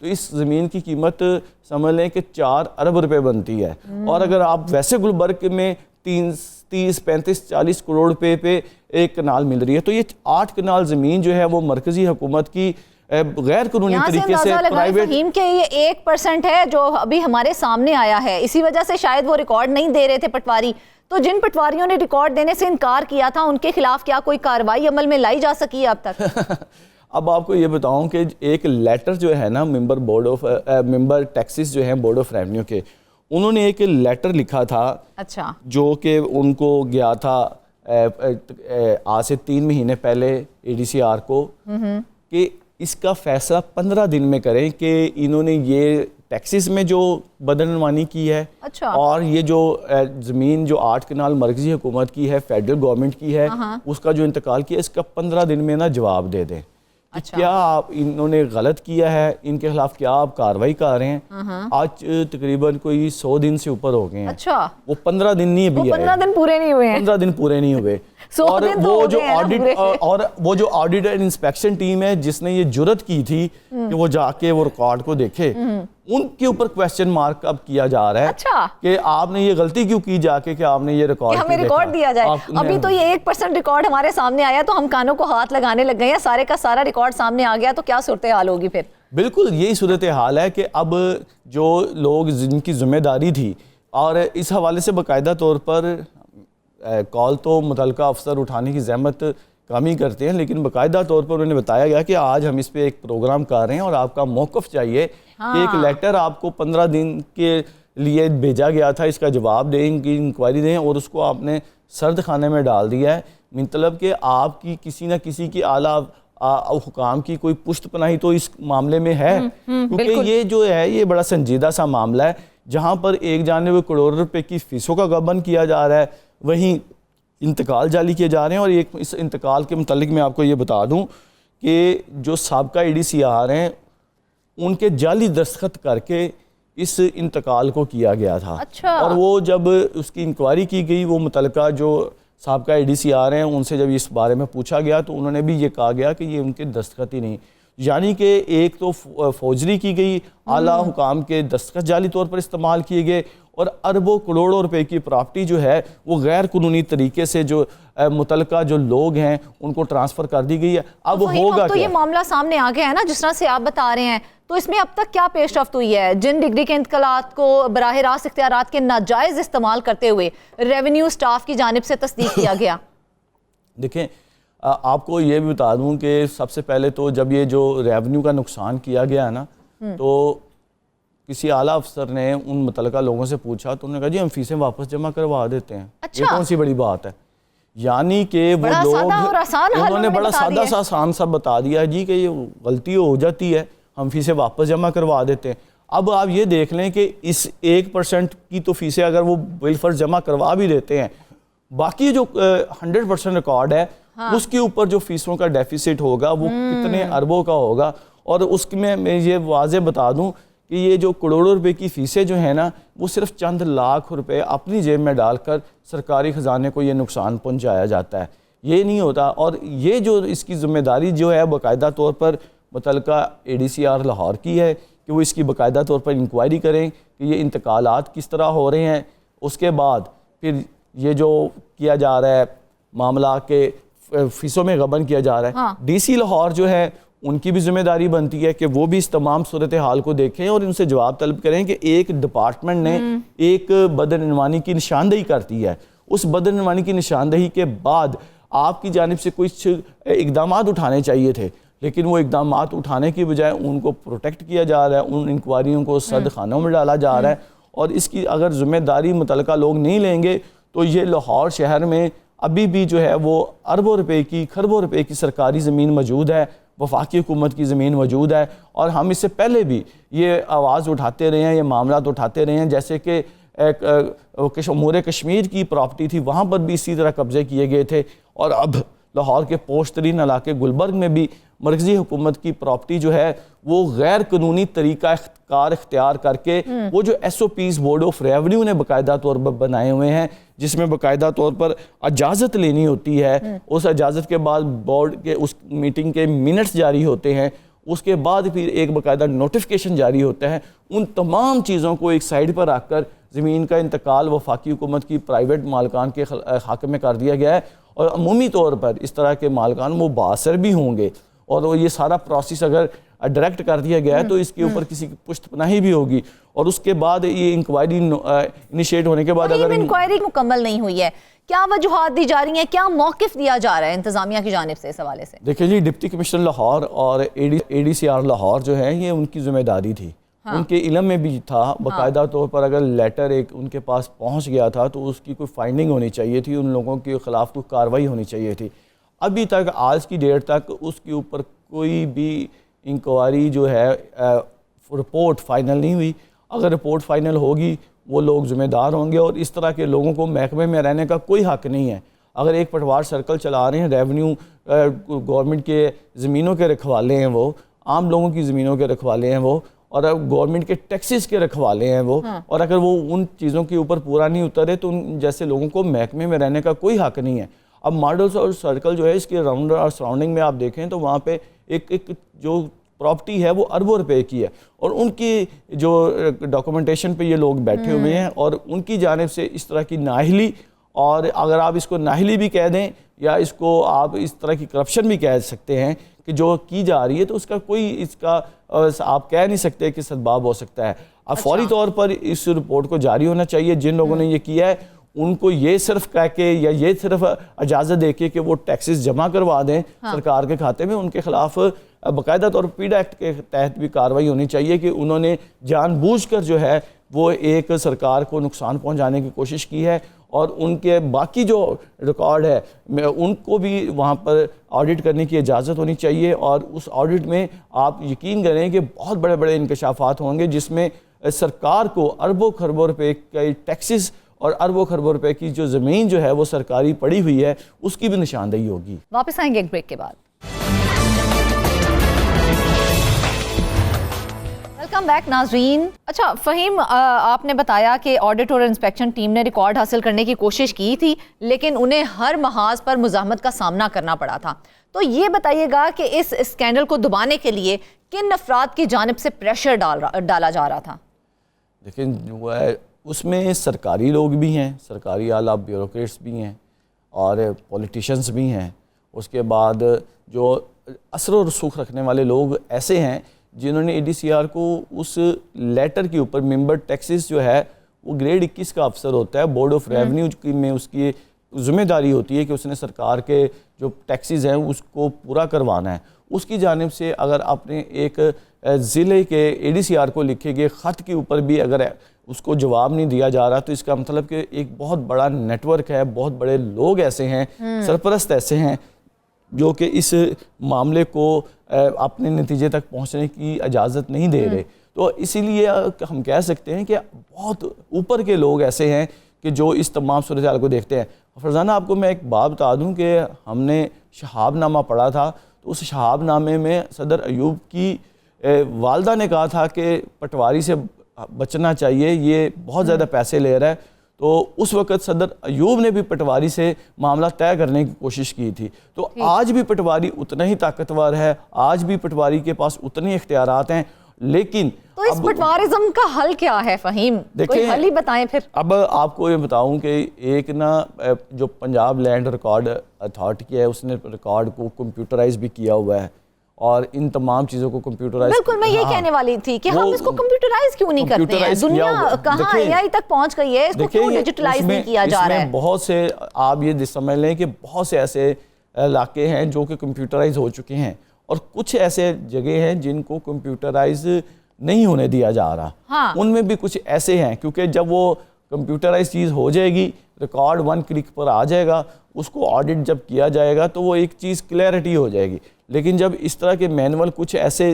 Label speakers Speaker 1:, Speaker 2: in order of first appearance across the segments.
Speaker 1: تو اس زمین کی قیمت سمجھ لیں کہ 4 ارب روپے بنتی ہے، اور اگر آپ ویسے گلبرگ میں 30 35 40 کروڑ روپے پہ ایک کنال مل رہی ہے، تو یہ 8 کنال زمین جو ہے وہ مرکزی حکومت کی غیر قانونی طریقے سے پرائیویٹ
Speaker 2: فہیم کہ یہ 1% ہے جو ابھی ہمارے سامنے آیا ہے، اسی وجہ سے شاید وہ ریکارڈ نہیں دے رہے تھے پٹواری، تو جن پٹواریوں نے ریکارڈ دینے سے انکار کیا تھا ان کے خلاف کیا کوئی کارروائی عمل میں لائی جا سکی ہے اب تک؟
Speaker 1: اب آپ کو یہ بتاؤں کہ ایک لیٹر جو ہے نا ممبر ٹیکسز جو ہیں بورڈ آف ریونیو کے، انہوں نے ایک لیٹر لکھا تھا،
Speaker 2: اچھا،
Speaker 1: جو کہ ان کو گیا تھا آج سے 3 مہینے پہلے ADCR کو، کہ اس کا فیصلہ 15 دن میں کریں کہ انہوں نے یہ ٹیکسز میں جو بدعنوانی کی ہے،
Speaker 2: اچھا،
Speaker 1: اور یہ جو زمین جو 8 کنال مرکزی حکومت کی ہے، فیڈرل گورنمنٹ کی ہے، اس کا جو انتقال کیا، اس کا 15 دن میں نا جواب دے دیں کہ کیا آپ انہوں نے غلط کیا ہے، ان کے خلاف کیا آپ کارروائی کر رہے ہیں۔ آج تقریباً کوئی 100 دن سے اوپر ہو گئے ہیں،
Speaker 2: اچھا،
Speaker 1: وہ 15 دن نہیں ابھی آئے،
Speaker 2: 15 دن پورے نہیں ہوئے ہیں،
Speaker 1: 15 دن پورے نہیں ہوئے۔ اور وہ جو آڈٹ اینڈ انسپیکشن ٹیم ہے جس نے یہ جرت کی تھی کہ وہ جا کے وہ ریکارڈ کو دیکھے، ان کے اوپر کویسچن مارک اب کیا جا رہا ہے کہ آپ نے یہ غلطی کیوں کی جا کے کہ آپ نے یہ ریکارڈ
Speaker 2: ہمیں ریکارڈ دیا جائے۔ ابھی تو یہ 1% ریکارڈ ہمارے سامنے آیا تو ہم کانوں کو ہاتھ لگانے لگ گئے ہیں، سارے کا سارا ریکارڈ سامنے آ گیا تو کیا صورتحال ہوگی پھر؟
Speaker 1: بالکل یہی صورتحال ہے کہ اب جو لوگ جن کی ذمہ داری تھی، اور اس حوالے سے باقاعدہ طور پر کال تو متعلقہ افسر اٹھانے کی زحمت کم ہی کرتے ہیں، لیکن باقاعدہ طور پر انہوں نے بتایا گیا کہ آج ہم اس پہ ایک پروگرام کر رہے ہیں اور آپ کا موقف چاہیے کہ ایک لیٹر آپ کو 15 دن کے لیے بھیجا گیا تھا، اس کا جواب دیں، ان کی انکوائری دیں، اور اس کو آپ نے سرد خانے میں ڈال دیا ہے۔ مطلب کہ آپ کی کسی نہ کسی کی اعلیٰ حکام کی کوئی پشت پناہی تو اس معاملے میں ہے، کیونکہ یہ جو ہے یہ بڑا سنجیدہ سا معاملہ ہے، جہاں پر ایک جانب کروڑ روپے کی فیسوں کا غبن کیا جا رہا ہے، وہیں انتقال جعلی کیے جا رہے ہیں۔ اور اس انتقال کے متعلق میں آپ کو یہ بتا دوں کہ جو سابقہ ADCR ہیں ان کے جعلی دستخط کر کے اس انتقال کو کیا گیا تھا، اور وہ جب اس کی انکوائری کی گئی، وہ متعلقہ جو سابقہ ADCR ہیں ان سے جب اس بارے میں پوچھا گیا تو انہوں نے بھی یہ کہا گیا کہ یہ ان کے دستخط ہی نہیں، یعنی کہ ایک تو فوجری کی گئی، اعلیٰ حکام کے دستخط جعلی طور پر استعمال کیے گئے، اور اربوں کروڑوں روپے کی پراپرٹی جو ہے وہ غیر قانونی طریقے سے جو متعلقہ جو لوگ ہیں ان کو ٹرانسفر کر دی گئی ہے۔ اب ہوگا
Speaker 2: تو یہ معاملہ سامنے آ گیا ہے نا جس طرح سے آپ بتا رہے ہیں، تو اس میں اب تک کیا پیش رفت ہوئی ہے؟ جن ڈگری کے انتقالات کو براہ راست اختیارات کے ناجائز استعمال کرتے ہوئے ریونیو سٹاف کی جانب سے تصدیق کیا گیا۔
Speaker 1: دیکھیں آپ کو یہ بھی بتا دوں کہ سب سے پہلے تو جب یہ جو ریونیو کا نقصان کیا گیا ہے نا، تو کسی اعلیٰ افسر نے ان متعلقہ لوگوں سے پوچھا تو انہوں نے کہا جی ہم فیسیں واپس جمع کروا دیتے ہیں۔ یہ کون سی بڑی بات ہے؟ یعنی کہ وہ لوگ انہوں نے بڑا سادہ سا آسان سا بتا دیا جی کہ یہ غلطی ہو جاتی ہے، ہم فیسیں واپس جمع کروا دیتے ہیں۔ اب آپ یہ دیکھ لیں کہ اس 1% کی تو فیسیں اگر وہ بالفرض جمع کروا بھی دیتے ہیں، باقی جو 100% ریکارڈ ہے اس کے اوپر جو فیسوں کا ڈیفیسٹ ہوگا وہ کتنے اربوں کا ہوگا۔ اور اس میں یہ واضح بتا دوں کہ یہ جو کروڑوں روپے کی فیسیں جو ہیں نا، وہ صرف چند لاکھ روپے اپنی جیب میں ڈال کر سرکاری خزانے کو یہ نقصان پہنچایا جاتا ہے، یہ نہیں ہوتا۔ اور یہ جو اس کی ذمہ داری جو ہے باقاعدہ طور پر متعلقہ ADCR لاہور کی ہے کہ وہ اس کی باقاعدہ طور پر انکوائری کریں کہ یہ انتقالات کس طرح ہو رہے ہیں۔ اس کے بعد پھر یہ جو کیا جا رہا ہے معاملہ کے فیسوں میں غبن کیا جا رہا ہے، DC لاہور جو ہے ان کی بھی ذمہ داری بنتی ہے کہ وہ بھی اس تمام صورتحال کو دیکھیں اور ان سے جواب طلب کریں کہ ایک ڈپارٹمنٹ نے ایک بدعنوانی کی نشاندہی کرتی ہے، اس بدعنوانی کی نشاندہی کے بعد آپ کی جانب سے کچھ اقدامات اٹھانے چاہیے تھے، لیکن وہ اقدامات اٹھانے کی بجائے ان کو پروٹیکٹ کیا جا رہا ہے، ان انکوائریوں کو سرد خانوں میں ڈالا جا رہا ہے۔ اور اس کی اگر ذمہ داری متعلقہ لوگ نہیں لیں گے تو یہ لاہور شہر میں ابھی بھی جو ہے وہ اربوں روپے کی کھربوں روپے کی سرکاری زمین موجود ہے، وفاقی حکومت کی زمین موجود ہے، اور ہم اس سے پہلے بھی یہ آواز اٹھاتے رہے ہیں، یہ معاملات اٹھاتے رہے ہیں، جیسے کہ امور کشمیر کی پراپرٹی تھی وہاں پر بھی اسی طرح قبضے کیے گئے تھے، اور اب لاہور کے پوش ترین علاقے گلبرگ میں بھی مرکزی حکومت کی پراپرٹی جو ہے وہ غیر قانونی طریقہ کار اختیار کر کے وہ جو SOPs بورڈ آف ریونیو نے باقاعدہ طور پر بنائے ہوئے ہیں، جس میں باقاعدہ طور پر اجازت لینی ہوتی ہے، اس اجازت کے بعد بورڈ کے اس میٹنگ کے منٹس جاری ہوتے ہیں، اس کے بعد پھر ایک باقاعدہ نوٹیفیکیشن جاری ہوتا ہے. ان تمام چیزوں کو ایک سائڈ پر رکھ کر زمین کا انتقال وفاقی حکومت کی پرائیویٹ مالکان کے حق میں کر دیا گیا ہے, اور عمومی طور پر اس طرح کے مالکان وہ باثر بھی ہوں گے, اور یہ سارا پروسیس اگر ڈائریکٹ کر دیا گیا ہے تو اس کے اوپر کسی کی پشت پناہی بھی ہوگی. اور اس کے بعد یہ انکوائری انیشیٹ ہونے کے بعد اگر
Speaker 2: انکوائری مکمل نہیں ہوئی ہے, کیا وجوہات دی جا رہی ہیں, کیا موقف دیا جا رہا ہے انتظامیہ کی جانب سے اس حوالے سے؟
Speaker 1: دیکھیں جی, ڈپٹی کمشنر لاہور اور ADCR لاہور جو ہے یہ ان کی ذمہ داری تھی, ان کے علم میں بھی تھا باقاعدہ طور پر اگر لیٹر ایک ان کے پاس پہنچ گیا تھا تو اس کی کوئی فائنڈنگ ہونی چاہیے تھی, ان لوگوں کے خلاف کوئی کارروائی ہونی چاہیے تھی. ابھی تک آج کی ڈیٹ تک اس کے اوپر کوئی بھی انکوائری جو ہے رپورٹ فائنل نہیں ہوئی. اگر رپورٹ فائنل ہوگی وہ لوگ ذمہ دار ہوں گے, اور اس طرح کے لوگوں کو محکمے میں رہنے کا کوئی حق نہیں ہے. اگر ایک پٹوار سرکل چلا رہے ہیں, ریونیو گورنمنٹ کے زمینوں کے رکھوالے ہیں, وہ عام لوگوں کی زمینوں کے رکھوالے ہیں وہ, اور گورنمنٹ کے ٹیکسز کے رکھوالے ہیں وہ, اور اگر وہ ان چیزوں کے اوپر پورا نہیں اترے تو ان جیسے لوگوں کو محکمے میں رہنے کا کوئی حق نہیں ہے. اب ماڈلز اور سرکل جو ہے اس کے راؤنڈ اور سراؤنڈنگ میں آپ دیکھیں تو وہاں پہ ایک جو پراپرٹی ہے وہ اربوں روپے کی ہے, اور ان کی جو ڈاکومنٹیشن پہ یہ لوگ بیٹھے ہوئے ہیں, اور ان کی جانب سے اس طرح کی نااہلی, اور اگر آپ اس کو نااہلی بھی کہہ دیں یا اس کو آپ اس طرح کی کرپشن بھی کہہ سکتے ہیں کہ جو کی جا رہی ہے, تو اس کا کوئی اس کا آپ کہہ نہیں سکتے کہ سدباب ہو سکتا ہے. اب فوری طور پر اس رپورٹ کو جاری ہونا چاہیے. جن لوگوں نے یہ کیا ہے ان کو یہ صرف کہہ کے یا یہ صرف اجازت دے کے کہ وہ ٹیکسز جمع کروا دیں سرکار کے کھاتے میں, ان کے خلاف باقاعدہ طور پر پیڈا ایکٹ کے تحت بھی کارروائی ہونی چاہیے کہ انہوں نے جان بوجھ کر جو ہے وہ ایک سرکار کو نقصان پہنچانے کی کوشش کی ہے, اور ان کے باقی جو ریکارڈ ہے ان کو بھی وہاں پر آڈٹ کرنے کی اجازت ہونی چاہیے. اور اس آڈٹ میں آپ یقین کریں کہ بہت بڑے بڑے انکشافات ہوں گے جس میں سرکار کو اربوں خربوں روپے کے ٹیکسز اور اربوں خربوں روپے کی جو زمین جو ہے وہ سرکاری پڑی ہوئی ہے اس کی بھی نشاندہی ہوگی.
Speaker 2: واپس آئیں گے ایک بریک کے بعد. ویلکم بیک ناظرین. اچھا فہیم, آپ نے بتایا کہ آڈٹ اور انسپیکشن ٹیم نے ریکارڈ حاصل کرنے کی کوشش کی تھی لیکن انہیں ہر محاذ پر مزاحمت کا سامنا کرنا پڑا تھا. تو یہ بتائیے گا کہ اس اسکینڈل کو دبانے کے لیے کن افراد کی جانب سے پریشر ڈالا جا رہا تھا؟
Speaker 1: لیکن اس میں سرکاری لوگ بھی ہیں, سرکاری اعلیٰ بیوروکریٹس بھی ہیں, اور پولیٹیشنز بھی ہیں. اس کے بعد جو اثر و رسوخ رکھنے والے لوگ ایسے ہیں جنہوں نے ADCR کو اس لیٹر کے اوپر ممبر ٹیکسز جو ہے وہ گریڈ 21 کا افسر ہوتا ہے, بورڈ آف ریونیو میں اس کی ذمہ داری ہوتی ہے کہ اس نے سرکار کے جو ٹیکسز ہیں اس کو پورا کروانا ہے. اس کی جانب سے اگر آپ نے ایک ضلع کے ADCR کو لکھے گئے خط کے اوپر بھی اگر اس کو جواب نہیں دیا جا رہا تو اس کا مطلب کہ ایک بہت بڑا نیٹ ورک ہے, بہت بڑے لوگ ایسے ہیں, سرپرست ایسے ہیں جو کہ اس معاملے کو اپنے نتیجے تک پہنچنے کی اجازت نہیں دے رہے. تو اسی لیے ہم کہہ سکتے ہیں کہ بہت اوپر کے لوگ ایسے ہیں کہ جو اس تمام صورتحال کو دیکھتے ہیں. فرزانہ, آپ کو میں ایک بات بتا دوں کہ ہم نے شہاب نامہ پڑھا تھا, تو اس شہاب نامے میں صدر ایوب کی والدہ نے کہا تھا کہ پٹواری سے بچنا چاہیے, یہ بہت زیادہ پیسے لے رہا ہے. تو اس وقت صدر ایوب نے بھی پٹواری سے معاملہ طے کرنے کی کوشش کی تھی. تو آج بھی پٹواری اتنا ہی طاقتور ہے, آج بھی پٹواری کے پاس اتنے اختیارات ہیں, لیکن
Speaker 2: تو اس پٹوارزم کا حل کیا ہے فہیم؟ کوئی حل ہی بتائیں پھر.
Speaker 1: اب آپ کو یہ بتاؤں کہ ایک جو پنجاب لینڈ ریکارڈ اتھارٹی ہے اس نے ریکارڈ کو کمپیوٹرائز بھی کیا ہوا ہے, اور ان تمام چیزوں کو کمپیوٹرائز.
Speaker 2: بالکل میں یہ کہنے والی تھی کہ ہم اس کو کمپیوٹرائز کیوں نہیں کرتے ہیں؟ دنیا کہاں AI تک پہنچ گئی ہے, اس کو کیوں ڈیجیٹلائز نہیں کیا جا رہا ہے؟
Speaker 1: بہت سے آپ یہ سمجھ لیں کہ بہت سے ایسے علاقے ہیں جو کہ کمپیوٹرائز ہو چکے ہیں, اور کچھ ایسے جگہ ہیں جن کو کمپیوٹرائز نہیں ہونے دیا جا رہا. ان میں بھی کچھ ایسے ہیں کیونکہ جب وہ کمپیوٹرائز چیز ہو جائے گی, ریکارڈ 1 کلک پر آ جائے گا, اس کو آڈٹ جب کیا جائے گا تو وہ ایک چیز کلیئرٹی ہو جائے گی. لیکن جب اس طرح کے مینول کچھ ایسے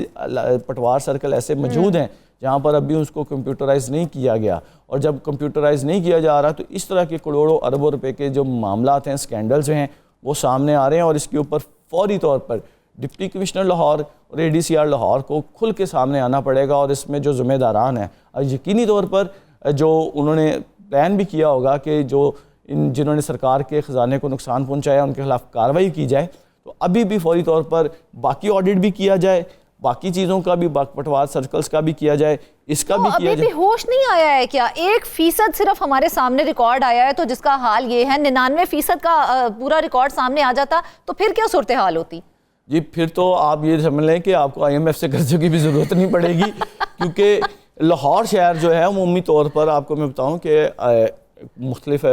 Speaker 1: پٹوار سرکل ایسے موجود ہیں جہاں پر ابھی اس کو کمپیوٹرائز نہیں کیا گیا, اور جب کمپیوٹرائز نہیں کیا جا رہا تو اس طرح کے کروڑوں اربوں روپے کے جو معاملات ہیں, سکینڈلز ہیں, وہ سامنے آ رہے ہیں. اور اس کے اوپر فوری طور پر ڈپٹی کمشنر لاہور اور ADCR لاہور کو کھل کے سامنے آنا پڑے گا, اور اس میں جو ذمہ داران ہیں اور یقینی طور پر جو انہوں نے پلان بھی کیا ہوگا کہ جو جنہوں نے سرکار کے خزانے کو نقصان پہنچایا ان کے خلاف کارروائی کی جائے. تو ابھی بھی فوری طور پر باقی آڈٹ بھی کیا جائے, باقی چیزوں کا بھی پٹوار سرکلز کا بھی کیا جائے, اس کا بھی کیا
Speaker 2: ابھی بھی ہوش نہیں آیا ہے کیا؟ 1% صرف ہمارے سامنے ریکارڈ آیا ہے, تو جس کا حال یہ ہے 99% کا پورا ریکارڈ سامنے آ جاتا تو پھر کیا صورتحال ہوتی؟
Speaker 1: جی پھر تو آپ یہ سمجھ لیں کہ آپ کو IMF سے قرضے کی بھی ضرورت نہیں پڑے گی, کیونکہ لاہور شہر جو ہے عمومی طور پر آپ کو میں بتاؤں کہ مختلف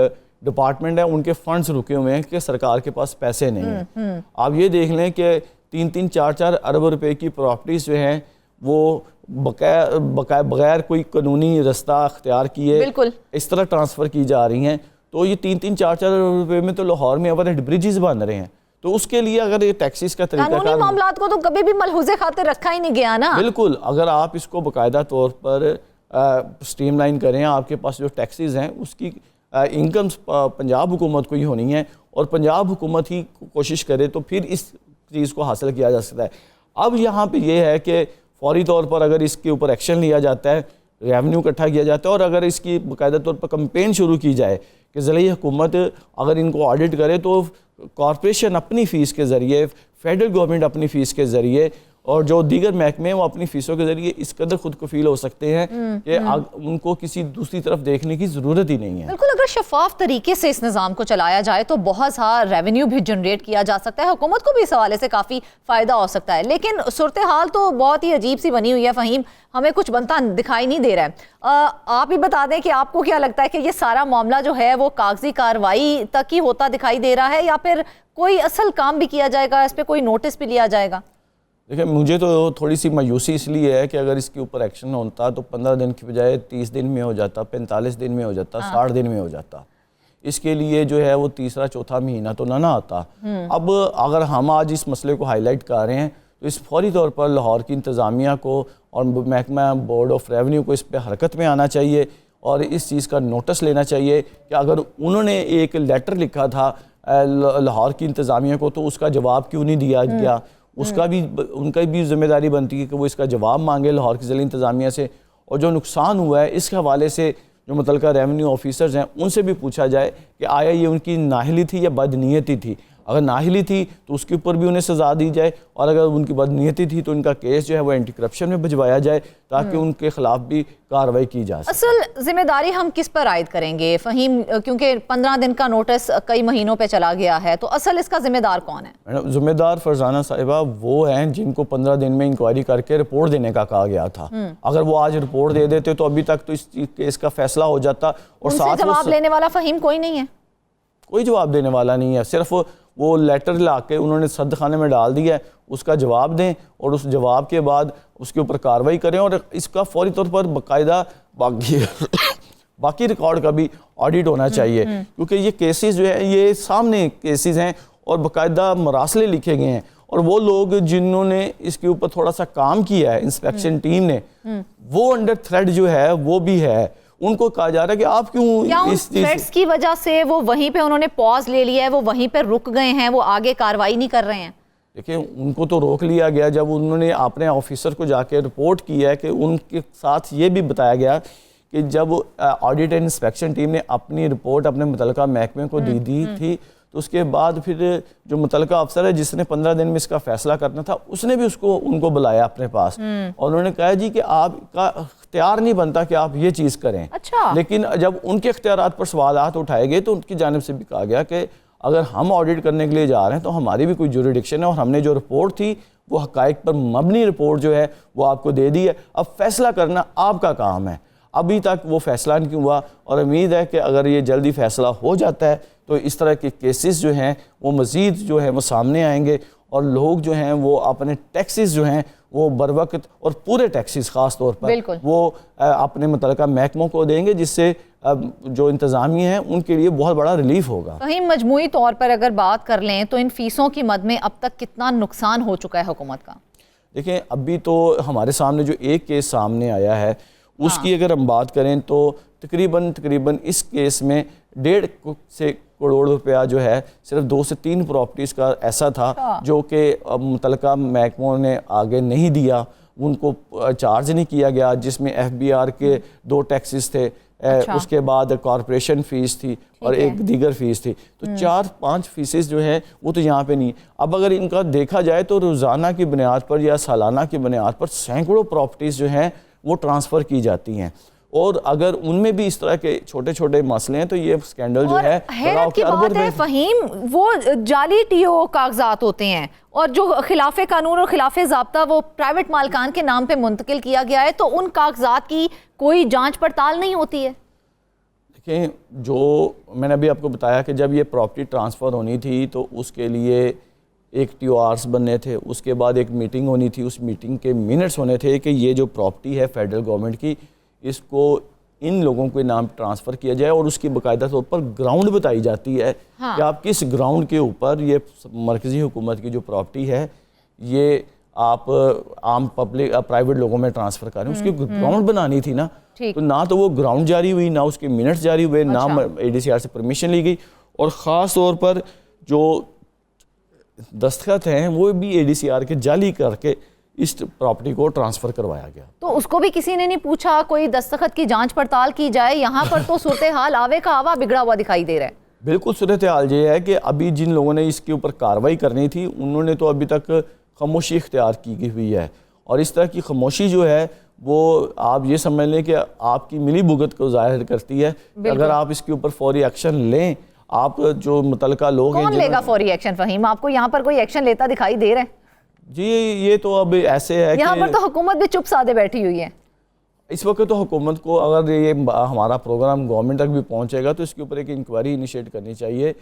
Speaker 1: ڈپارٹمنٹ ہیں, ان کے فنڈز رکے ہوئے ہیں کہ سرکار کے پاس پیسے نہیں ہیں. آپ یہ دیکھ لیں کہ 3-3, 4-4 ارب روپے کی پراپرٹیز جو ہیں وہ بغیر کوئی قانونی رستہ اختیار کیے اس طرح ٹرانسفر کی جا رہی ہیں. تو یہ 3-3, 4-4 ارب روپے میں تو لاہور میں اوور ہیڈ بریجز بن رہے ہیں. تو اس کے لیے اگر یہ ٹیکسیز کا طریقہ
Speaker 2: قانونی معاملات کو تو کبھی بھی ملحوظ خاطر رکھا ہی نہیں گیا نا.
Speaker 1: بالکل, اگر آپ اس کو باقاعدہ طور پر سٹریم لائن کریں, آپ کے پاس جو ٹیکسیز ہیں اس کی انکمز پنجاب حکومت کو ہی ہونی ہے, اور پنجاب حکومت ہی کوشش کرے تو پھر اس چیز کو حاصل کیا جا سکتا ہے. اب یہاں پہ یہ ہے کہ فوری طور پر اگر اس کے اوپر ایکشن لیا جاتا ہے, ریونیو اکٹھا کیا جاتا ہے, اور اگر اس کی باقاعدہ طور پر کمپین شروع کی جائے کہ ضلعی حکومت اگر ان کو آڈٹ کرے تو کارپوریشن اپنی فیس کے ذریعے, فیڈرل گورنمنٹ اپنی فیس کے ذریعے, اور جو دیگر محکمے ہیں وہ اپنی فیسوں کے ذریعے اس قدر خود کفیل ہو سکتے ہیں کہ ان کو کسی دوسری طرف دیکھنے کی ضرورت ہی نہیں ہے.
Speaker 2: بالکل, اگر شفاف طریقے سے اس نظام کو چلایا جائے تو بہت سا ریونیو بھی جنریٹ کیا جا سکتا ہے, حکومت کو بھی اس حوالے سے کافی فائدہ ہو سکتا ہے. لیکن صورتحال تو بہت ہی عجیب سی بنی ہوئی ہے فہیم, ہمیں کچھ بنتا دکھائی نہیں دے رہا ہے. آپ ہی بتا دیں کہ آپ کو کیا لگتا ہے کہ یہ سارا معاملہ جو ہے وہ کاغذی کارروائی تک ہی ہوتا دکھائی دے رہا ہے, یا پھر کوئی اصل کام بھی کیا جائے گا, اس پہ کوئی نوٹس بھی لیا جائے گا؟
Speaker 1: دیکھیں, مجھے تو تھوڑی سی مایوسی اس لیے ہے کہ اگر اس کے اوپر ایکشن ہوتا تو 15 دن کی بجائے 30 دن میں ہو جاتا, 45 دن میں ہو جاتا, 60 دن میں ہو جاتا. اس کے لیے جو ہے وہ تیسرا چوتھا مہینہ تو نہ آتا. اب اگر ہم آج اس مسئلے کو ہائی لائٹ کر رہے ہیں تو اس فوری طور پر لاہور کی انتظامیہ کو اور محکمہ بورڈ آف ریونیو کو اس پہ حرکت میں آنا چاہیے, اور اس چیز کا نوٹس لینا چاہیے کہ اگر انہوں نے ایک لیٹر لکھا تھا لاہور کی انتظامیہ کو تو اس کا جواب کیوں نہیں دیا گیا. اس کا بھی ان کا بھی ذمہ داری بنتی ہے کہ وہ اس کا جواب مانگے لاہور کی ضلعی انتظامیہ سے, اور جو نقصان ہوا ہے اس کے حوالے سے جو متعلقہ ریونیو آفیسرز ہیں ان سے بھی پوچھا جائے کہ آیا یہ ان کی نااہلی تھی یا بدنیتی تھی. اگر نااہلی تھی تو اس کے اوپر بھی انہیں سزا دی جائے, اور اگر ان کی بدنیتی تھی تو ان کا کیس جو ہے وہ اینٹی کرپشن میں بھجوایا جائے تاکہ ان کے خلاف بھی کارروائی کی جا سکے.
Speaker 2: اصل ذمہ داری ہم کس پر عائد کریں گے فہیم, کیونکہ 15 دن کا نوٹس کئی مہینوں پہ چلا گیا ہے, تو اصل اس کا ذمہ دار کون ہے؟
Speaker 1: ذمہ دار فرزانہ صاحبہ وہ ہیں جن کو 15 دن میں انکوائری کر کے رپورٹ دینے کا کہا گیا تھا. اگر وہ آج رپورٹ دے دیتے تو ابھی تک تو اس کیس کا فیصلہ ہو جاتا. اور
Speaker 2: ان سے جواب لینے والا فہیم کوئی نہیں ہے؟
Speaker 1: کوئی جواب دینے والا نہیں ہے, صرف وہ لیٹر لا کے انہوں نے صد خانے میں ڈال دیا ہے, اس کا جواب دیں اور اس جواب کے بعد اس کے اوپر کارروائی کریں, اور اس کا فوری طور پر باقاعدہ باقی ریکارڈ کا بھی آڈٹ ہونا چاہیے, کیونکہ یہ کیسز جو ہے یہ سامنے کیسز ہیں اور باقاعدہ مراسلے لکھے گئے ہیں, اور وہ لوگ جنہوں نے اس کے اوپر تھوڑا سا کام کیا ہے انسپیکشن ٹیم نے, وہ انڈر تھریٹ جو ہے وہ بھی ہے. ان کو کہا جا رہا ہے کہ آپ کیوں
Speaker 2: اس تھریٹس کی وجہ سے وہ وہیں پہ انہوں نے پاز لے لیا ہے, وہ وہیں پہ رک گئے ہیں, وہ آگے کارروائی نہیں کر رہے ہیں؟
Speaker 1: دیکھیں, ان کو تو روک لیا گیا جب انہوں نے اپنے آفیسر کو جا کے رپورٹ کی ہے کہ ان کے ساتھ یہ بھی بتایا گیا کہ جب آڈٹ اینڈ انسپیکشن ٹیم نے اپنی رپورٹ اپنے متعلقہ محکمے کو دی تھی تو اس کے بعد پھر جو متعلقہ افسر ہے جس نے 15 دن میں اس کا فیصلہ کرنا تھا اس نے بھی ان کو بلایا اپنے پاس, اور انہوں نے کہا جی کہ آپ کا اختیار نہیں بنتا کہ آپ یہ چیز کریں. لیکن جب ان کے اختیارات پر سوالات اٹھائے گئے تو ان کی جانب سے بھی کہا گیا کہ اگر ہم آڈٹ کرنے کے لیے جا رہے ہیں تو ہماری بھی کوئی جوریڈکشن ہے, اور ہم نے جو رپورٹ تھی وہ حقائق پر مبنی رپورٹ جو ہے وہ آپ کو دے دی ہے, اب فیصلہ کرنا آپ کا کام ہے. ابھی تک وہ فیصلہ نہیں ہوا, اور امید ہے کہ اگر یہ جلدی فیصلہ ہو جاتا ہے تو اس طرح کے کیسز جو ہیں وہ مزید جو ہیں وہ سامنے آئیں گے, اور لوگ جو ہیں وہ اپنے ٹیکسز جو ہیں وہ بروقت اور پورے ٹیکسز خاص طور پر وہ اپنے متعلقہ محکموں کو دیں گے, جس سے جو انتظامیہ ہیں ان کے لیے بہت بڑا ریلیف ہوگا.
Speaker 2: فہیم, مجموعی طور پر اگر بات کر لیں تو ان فیسوں کی مد میں اب تک کتنا نقصان ہو چکا ہے حکومت کا؟
Speaker 1: دیکھیں, ابھی تو ہمارے سامنے جو ایک کیس سامنے آیا ہے اس کی اگر ہم بات کریں تو تقریباً اس کیس میں 1.5 کروڑ روپیہ جو ہے صرف 2 سے 3 پراپرٹیز کا ایسا تھا جو کہ متعلقہ محکموں نے آگے نہیں دیا, ان کو چارج نہیں کیا گیا, جس میں FBR کے 2 ٹیکسز تھے, اس کے بعد کارپوریشن فیس تھی اور ایک دیگر فیس تھی. تو 4-5 فیسز جو ہیں وہ تو یہاں پہ نہیں. اب اگر ان کا دیکھا جائے تو روزانہ کی بنیاد پر یا سالانہ کی بنیاد پر سینکڑوں پراپرٹیز جو ہیں وہ ٹرانسفر کی جاتی ہیں, اور اگر ان میں بھی اس طرح کے چھوٹے چھوٹے مسئلے ہیں تو یہ سکینڈل جو ہے
Speaker 2: حیرت کی بات ہے فہیم, وہ جعلی ٹی او کاغذات ہوتے ہیں اور جو خلاف قانون اور خلاف ضابطہ وہ پرائیویٹ مالکان کے نام پہ منتقل کیا گیا ہے, تو ان کاغذات کی کوئی جانچ پڑتال نہیں ہوتی ہے.
Speaker 1: دیکھیں, جو میں نے ابھی آپ کو بتایا کہ جب یہ پراپرٹی ٹرانسفر ہونی تھی تو اس کے لیے ایک ٹی او آرس بننے تھے, اس کے بعد ایک میٹنگ ہونی تھی, اس میٹنگ کے منٹس ہونے تھے کہ یہ جو پراپرٹی ہے فیڈرل گورنمنٹ کی اس کو ان لوگوں کے نام ٹرانسفر کیا جائے, اور اس کی باقاعدہ طور پر گراؤنڈ بتائی جاتی ہے کہ آپ کس گراؤنڈ کے اوپر یہ مرکزی حکومت کی جو پراپرٹی ہے یہ آپ عام پرائیویٹ لوگوں میں ٹرانسفر کر رہے ہیں. اس کی گراؤنڈ بنانی تھی نا, تو نہ تو وہ گراؤنڈ جاری ہوئی, نہ اس کے منٹس جاری ہوئے, نہ اے ڈی سی آر سے پرمیشن لی گئی, اور خاص طور پر جو دستخط ہیں وہ بھی اے ڈی سی آر کے جعلی کر کے اس پراپرٹی کو ٹرانسفر کروایا گیا.
Speaker 2: تو اس کو بھی کسی نے نہیں پوچھا کوئی دستخط کی جانچ پڑتال کی جائے؟ یہاں پر تو صورتحال آوے کا آوا بگڑا ہوا دکھائی دے رہا ہے.
Speaker 1: بالکل صورتحال یہ ہے کہ ابھی جن لوگوں نے اس کے اوپر کارروائی کرنی تھی انہوں نے تو ابھی تک خاموشی اختیار کی ہوئی ہے, اور اس طرح کی خاموشی جو ہے وہ آپ یہ سمجھ لیں کہ آپ کی ملی بھگت کو ظاہر کرتی ہے. اگر آپ اس کے اوپر فوری ایکشن لیں, آپ جو متعلقہ لوگ ہیں,
Speaker 2: کون لے گا فوری ایکشن فہیم؟ آپ کو یہاں پر کوئی ایکشن لیتا دکھائی دے رہا ہے؟
Speaker 1: جی یہ تو اب ایسے ہے
Speaker 2: یہاں پر تو حکومت بھی چپ سادے بیٹھی ہوئی ہے.
Speaker 1: اس وقت تو حکومت کو اگر یہ ہمارا پروگرام گورنمنٹ تک بھی پہنچے گا تو اس کے اوپر ایک انکوائری انیشیٹ کرنی چاہیے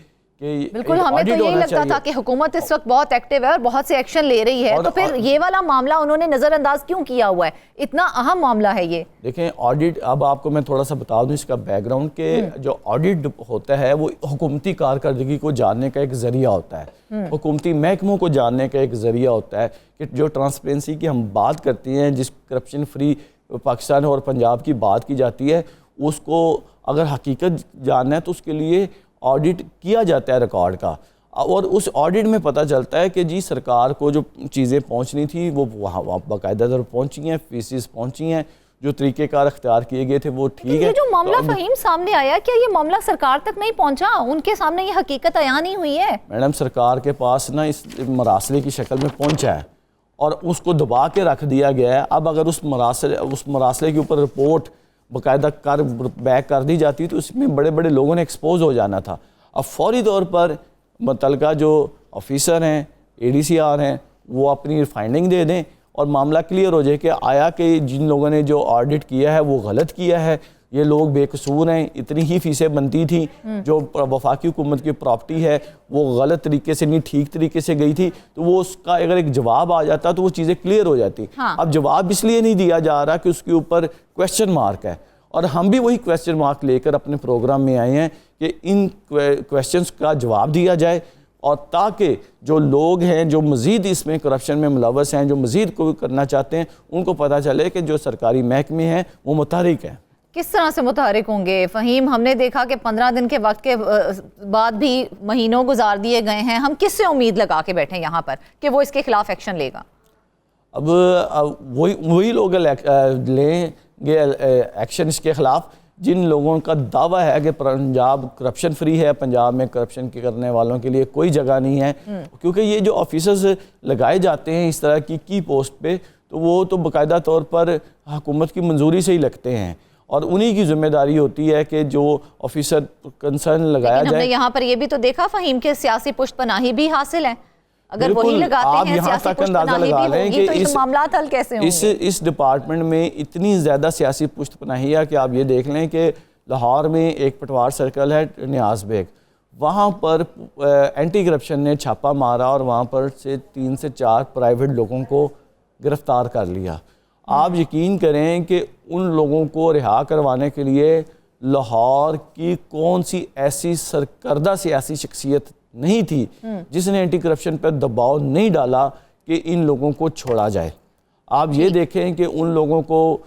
Speaker 1: کہ
Speaker 2: بالکل. ہمیں تو یہی لگتا تھا کہ حکومت اس وقت بہت ایکٹیو ہے اور بہت سے ایکشن لے رہی ہے, تو پھر یہ والا معاملہ انہوں نے نظر انداز کیوں کیا ہوا ہے؟ اتنا اہم معاملہ ہے یہ.
Speaker 1: دیکھیں آڈٹ, اب آپ کو میں تھوڑا سا بتا دوں اس کا بیک گراؤنڈ, کہ جو آڈٹ ہوتا ہے وہ حکومتی کارکردگی کو جاننے کا ایک ذریعہ ہوتا ہے, حکومتی محکموں کو جاننے کا ایک ذریعہ ہوتا ہے, کہ جو ٹرانسپیرنسی کی ہم بات کرتے ہیں, جس کرپشن فری پاکستان اور پنجاب کی بات کی جاتی ہے, اس کو اگر حقیقت جاننا ہے تو اس کے لیے آڈٹ کیا جاتا ہے ریکارڈ کا, اور اس آڈٹ میں پتہ چلتا ہے کہ جی سرکار کو جو چیزیں پہنچنی تھی وہ وہاں باقاعدہ طور پہنچی ہیں, فیسز پہنچی ہیں, جو طریقہ کار اختیار کیے گئے تھے وہ ٹھیک ہے.
Speaker 2: یہ جو معاملہ فہیم سامنے آیا, کیا یہ معاملہ سرکار تک نہیں پہنچا؟ ان کے سامنے یہ حقیقت عیاں نہیں ہوئی ہے؟
Speaker 1: میڈم سرکار کے پاس نا اس مراسلے کی شکل میں پہنچا ہے اور اس کو دبا کے رکھ دیا گیا ہے. اب اگر اس مراسلے کے اوپر رپورٹ باقاعدہ بیک کر دی جاتی تو اس میں بڑے بڑے لوگوں نے ایکسپوز ہو جانا تھا. اب فوری طور پر متعلقہ جو آفیسر ہیں, اے ڈی سی آر ہیں, وہ اپنی فائنڈنگ دے دیں اور معاملہ کلیئر ہو جائے کہ آیا کہ جن لوگوں نے جو آڈٹ کیا ہے وہ غلط کیا ہے, یہ لوگ بے قصور ہیں, اتنی ہی فیسیں بنتی تھیں, جو وفاقی حکومت کی پراپرٹی ہے وہ غلط طریقے سے نہیں ٹھیک طریقے سے گئی تھی, تو وہ اس کا اگر ایک جواب آ جاتا تو وہ چیزیں کلیئر ہو جاتی. اب جواب اس لیے نہیں دیا جا رہا کہ اس کے اوپر کویسچن مارک ہے, اور ہم بھی وہی کویسچن مارک لے کر اپنے پروگرام میں آئے ہیں کہ ان کویسچنز کا جواب دیا جائے, اور تاکہ جو لوگ ہیں جو مزید اس میں کرپشن میں ملوث ہیں, جو مزید کوئی کرنا چاہتے ہیں, ان کو پتہ چلے کہ جو سرکاری محکمے ہیں وہ متحرک ہیں.
Speaker 2: کس طرح سے متحرک ہوں گے فہیم؟ ہم نے دیکھا کہ 15 دن کے وقت کے بعد بھی مہینوں گزار دیے گئے ہیں. ہم کس سے امید لگا کے بیٹھیں یہاں پر کہ وہ اس کے خلاف ایکشن لے گا؟
Speaker 1: اب وہی لوگ لیں گے ایکشن اس کے خلاف جن لوگوں کا دعویٰ ہے کہ پنجاب کرپشن فری ہے, پنجاب میں کرپشن کرنے والوں کے لیے کوئی جگہ نہیں ہے. کیونکہ یہ جو آفیسرز لگائے جاتے ہیں اس طرح کی پوسٹ پہ, تو وہ تو باقاعدہ طور پر حکومت کی منظوری سے ہی لگتے ہیں, اور انہی کی ذمہ داری ہوتی ہے کہ جو آفیسر کنسرن لگایا جائے.
Speaker 2: ہم نے یہاں پر یہ بھی تو دیکھا فہیم کہ سیاسی پشت پناہی بھی حاصل ہے. اگر وہی لگاتے ہیں سیاسی پشت پناہی بھی ہوگی تو اس معاملات حل کیسے ہوں گے؟
Speaker 1: اس ڈپارٹمنٹ میں اتنی زیادہ سیاسی پشت پناہی ہے کہ آپ یہ دیکھ لیں کہ لاہور میں ایک پٹوار سرکل ہے نیاز بیگ, وہاں پر اینٹی کرپشن نے چھاپا مارا اور وہاں پر سے 3 سے 4 پرائیویٹ لوگوں کو گرفتار کر لیا. آپ یقین کریں کہ ان لوگوں کو رہا کروانے کے لیے لاہور کی کون سی ایسی سرکردہ سیاسی شخصیت نہیں تھی جس نے اینٹی کرپشن پر دباؤ نہیں ڈالا کہ ان لوگوں کو چھوڑا جائے. آپ یہ دیکھیں کہ ان لوگوں کو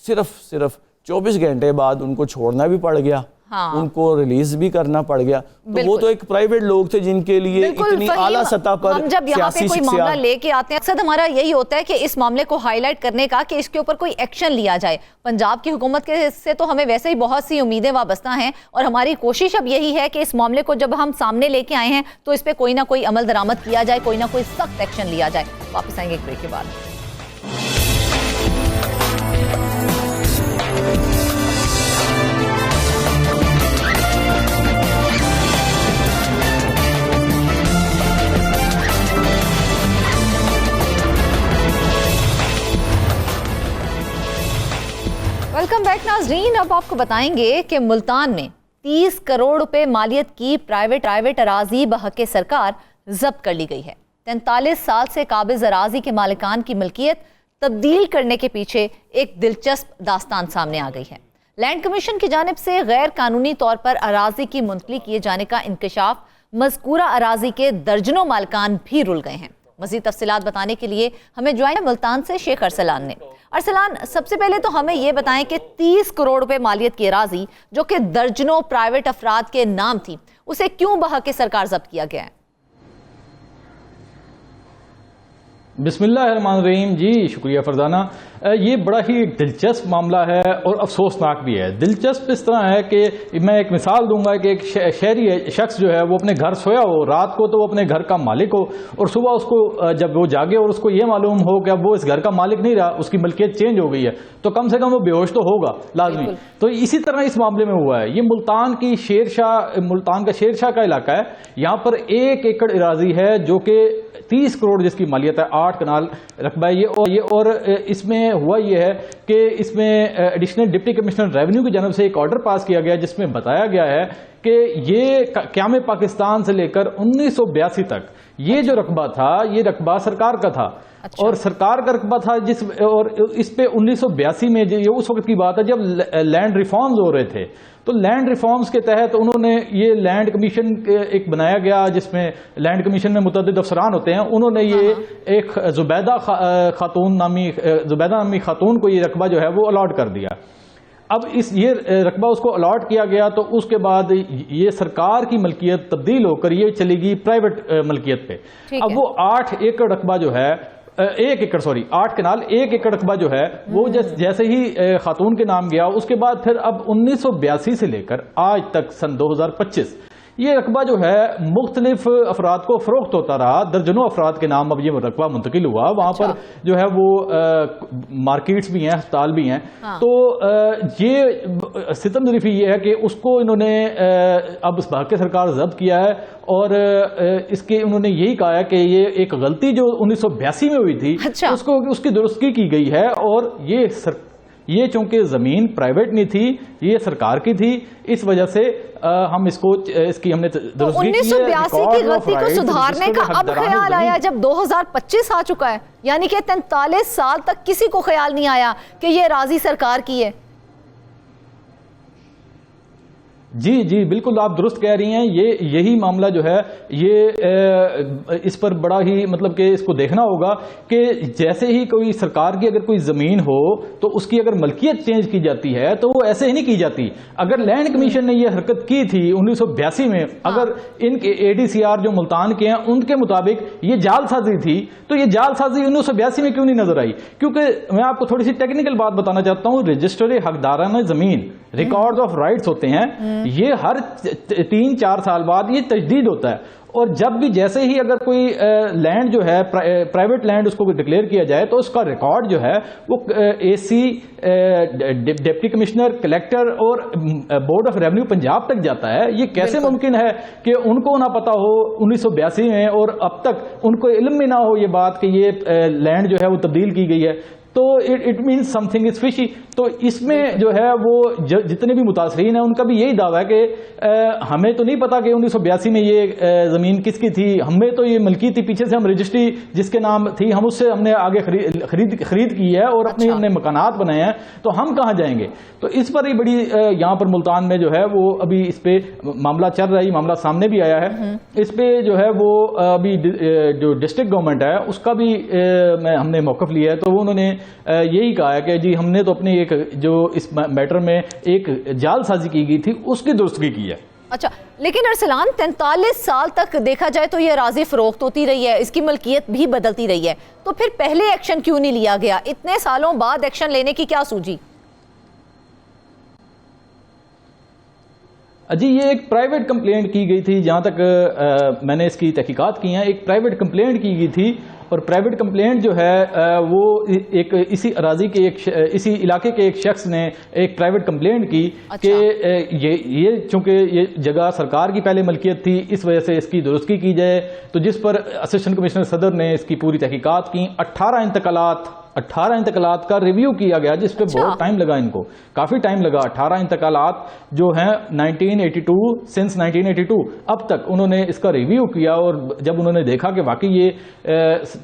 Speaker 1: صرف 24 گھنٹے بعد ان کو چھوڑنا بھی پڑ گیا. ان کو ریلیز بھی کرنا پڑ گیا. تو وہ تو ایک پرائیویٹ لوگ تھے جن کے لیے اتنی اعلیٰ سطح پر
Speaker 2: ہم جب یہاں پہ کوئی معاملہ لے کے آتے ہیں اکثر ہمارا یہی ہوتا ہے کہ اس معاملے کو ہائی لائٹ کرنے کا کہ اس کے اوپر کوئی ایکشن لیا جائے. پنجاب کی حکومت کے سے تو ہمیں ویسے ہی بہت سی امیدیں وابستہ ہیں اور ہماری کوشش اب یہی ہے کہ اس معاملے کو جب ہم سامنے لے کے آئے ہیں تو اس پہ کوئی نہ کوئی عمل درآمد کیا جائے, کوئی نہ کوئی سخت ایکشن لیا جائے. واپس آئیں گے ایک بریک کے بعد. ویلکم بیک ناظرین. اب آپ کو بتائیں گے کہ ملتان میں 30 کروڑ روپے مالیت کی پرائیویٹ اراضی بحق سرکار ضبط کر لی گئی ہے. 43 سال سے قابض اراضی کے مالکان کی ملکیت تبدیل کرنے کے پیچھے ایک دلچسپ داستان سامنے آ گئی ہے. لینڈ کمیشن کی جانب سے غیر قانونی طور پر اراضی کی منتقلی کیے جانے کا انکشاف مذکورہ اراضی کے درجنوں مالکان بھی رل گئے ہیں. مزید تفصیلات بتانے کے لیے ہمیں جوائن ہے ملتان سے شیخ ارسلان نے. ارسلان, سب سے پہلے تو ہمیں یہ بتائیں کہ 30 کروڑ روپے مالیت کی اراضی جو کہ درجنوں پرائیویٹ افراد کے نام تھی, اسے کیوں بحق سرکار ضبط کیا گیا ہے؟
Speaker 3: بسم اللہ الرحمن الرحیم. جی شکریہ فرزانہ. یہ بڑا ہی دلچسپ معاملہ ہے اور افسوسناک بھی ہے. دلچسپ اس طرح ہے کہ میں ایک مثال دوں گا کہ ایک شہری شخص جو ہے وہ اپنے گھر سویا ہو رات کو, تو وہ اپنے گھر کا مالک ہو, اور صبح اس کو جب وہ جاگے اور اس کو یہ معلوم ہو کہ اب وہ اس گھر کا مالک نہیں رہا, اس کی ملکیت چینج ہو گئی ہے, تو کم سے کم وہ بے ہوش تو ہوگا لازمی. تو اسی طرح اس معاملے میں ہوا ہے. یہ ملتان کا شیر شاہ کا علاقہ ہے. یہاں پر 1 ایکڑ اراضی ہے جو کہ 30 کروڑ جس کی مالیت ہے, 8 کنال رقبہ ہے. اور اس میں ہوا یہ ہے کہ اس میں ایڈیشنل ڈپٹی کمشنر ریونیو کی جانب سے ایک آرڈر پاس کیا گیا جس میں بتایا گیا ہے کہ یہ قیام پاکستان سے لے کر 1982 تک یہ جو رقبہ تھا یہ رقبہ سرکار کا تھا. اور سرکار کا رقبہ تھا اور اس پہ 1982 میں یہ اس وقت کی بات ہے جب لینڈ ریفارمز ہو رہے تھے. تو لینڈ ریفارمز کے تحت انہوں نے یہ لینڈ کمیشن ایک بنایا گیا جس میں لینڈ کمیشن میں متعدد افسران ہوتے ہیں. انہوں نے یہ ایک زبیدہ نامی خاتون کو یہ رقبہ جو ہے وہ الاٹ کر دیا. اب یہ رقبہ اس کو الاٹ کیا گیا تو اس کے بعد یہ سرکار کی ملکیت تبدیل ہو کر یہ چلے گی پرائیویٹ ملکیت پہ. اب وہ 8 ایکڑ رقبہ جو ہے 8 کنال 1 ایکڑ رقبہ جو ہے وہ جیسے ہی خاتون کے نام گیا, اس کے بعد پھر اب 1982 سے لے کر آج تک سن 2025 یہ رقبہ جو ہے مختلف افراد کو فروخت ہوتا رہا. درجنوں افراد کے نام اب یہ رقبہ منتقل ہوا. وہاں پر جو ہے وہ مارکیٹس بھی ہیں, ہسپتال بھی ہیں. تو یہ ستم ظریفی یہ ہے کہ اس کو انہوں نے اب بحق سرکار ضبط کیا ہے, اور اس کے انہوں نے یہی کہا ہے کہ یہ ایک غلطی جو 1982 میں ہوئی تھی اس کی درستگی کی گئی ہے. اور یہ چونکہ زمین پرائیویٹ نہیں تھی, یہ سرکار کی تھی, اس وجہ سے ہم اس کی ہم نے درستگی کی ہے.
Speaker 2: 1982 کی غلطی کو سدھارنے کا اب خیال آیا جب 2025 آ چکا ہے, یعنی کہ 43 سال تک کسی کو خیال نہیں آیا کہ یہ اراضی سرکار کی ہے.
Speaker 3: جی بالکل آپ درست کہہ رہی ہیں. یہی معاملہ جو ہے یہ اس پر بڑا ہی مطلب کہ اس کو دیکھنا ہوگا کہ جیسے ہی کوئی سرکار کی اگر کوئی زمین ہو تو اس کی اگر ملکیت چینج کی جاتی ہے تو وہ ایسے ہی نہیں کی جاتی. اگر لینڈ کمیشن نے یہ حرکت کی تھی 1982 میں, اگر ان کے ADCR جو ملتان کے ہیں ان کے مطابق یہ جعل سازی تھی, تو یہ جعل سازی 1982 میں کیوں نہیں نظر آئی؟ کیونکہ میں آپ کو تھوڑی سی ٹیکنیکل بات بتانا چاہتا ہوں. رجسٹر حقدارانہ زمین ریکارڈ آف رائٹس ہوتے ہیں, یہ ہر 3-4 سال بعد یہ تجدید ہوتا ہے. اور جب بھی جیسے ہی اگر کوئی لینڈ جو ہے پرائیویٹ لینڈ اس کو ڈکلیئر کیا جائے تو اس کا ریکارڈ جو ہے وہ AC, ڈپٹی کمشنر, کلیکٹر اور بورڈ آف ریونیو پنجاب تک جاتا ہے. یہ کیسے ممکن ہے کہ ان کو نہ پتا ہو 1982 میں اور اب تک ان کو علم میں نہ ہو یہ بات کہ یہ لینڈ جو ہے وہ تبدیل کی گئی ہے؟ تو it means something is fishy. تو اس میں جو ہے وہ جتنے بھی متاثرین ہیں ان کا بھی یہی دعویٰ ہے کہ ہمیں تو نہیں پتا کہ 1982 میں یہ زمین کس کی تھی, ہمیں تو یہ ملکی تھی, پیچھے سے ہم رجسٹری جس کے نام تھی ہم اس سے ہم نے آگے خرید کی ہے اور اپنے ہم نے مکانات بنائے ہیں, تو ہم کہاں جائیں گے؟ تو اس پر ہی بڑی یہاں پر ملتان میں جو ہے وہ ابھی اس پہ معاملہ چل رہا ہے, معاملہ سامنے بھی آیا ہے. اس پہ جو ہے وہ ابھی جو ڈسٹرکٹ گورنمنٹ ہے اس کا بھی ہم نے موقف لیا ہے. تو انہوں نے یہی کہا ہے کہ جی ہم نے تو اپنی ایک جو اس میٹر میں ایک جال سازی کی گئی تھی اس کی درستگی کی ہے.
Speaker 2: اچھا، لیکن ارسلان 43 سال تک دیکھا جائے تو یہ اراضی فروخت ہوتی رہی ہے، اس کی ملکیت بھی بدلتی رہی ہے، تو پھر پہلے ایکشن کیوں نہیں لیا گیا؟ اتنے سالوں بعد ایکشن لینے کی کیا سوجی؟
Speaker 3: جی یہ ایک پرائیویٹ کمپلینٹ کی گئی تھی، جہاں تک میں نے اس کی تحقیقات کی ہیں، ایک پرائیویٹ کمپلینٹ کی گئی تھی، اور پرائیویٹ کمپلینٹ جو ہے وہ ایک اسی اراضی کے اسی علاقے کے ایک شخص نے ایک پرائیویٹ کمپلینٹ کی کہ یہ چونکہ یہ جگہ سرکار کی پہلے ملکیت تھی، اس وجہ سے اس کی درستگی کی جائے، تو جس پر اسسٹنٹ کمشنر صدر نے اس کی پوری تحقیقات کی. 18 انتقالات کا ریویو کیا گیا، جس پہ بہت ٹائم لگا، ان کو کافی ٹائم لگا. 18 انتقالات جو ہیں 1982 اب تک انہوں نے اس کا ریویو کیا، اور جب انہوں نے دیکھا کہ واقعی یہ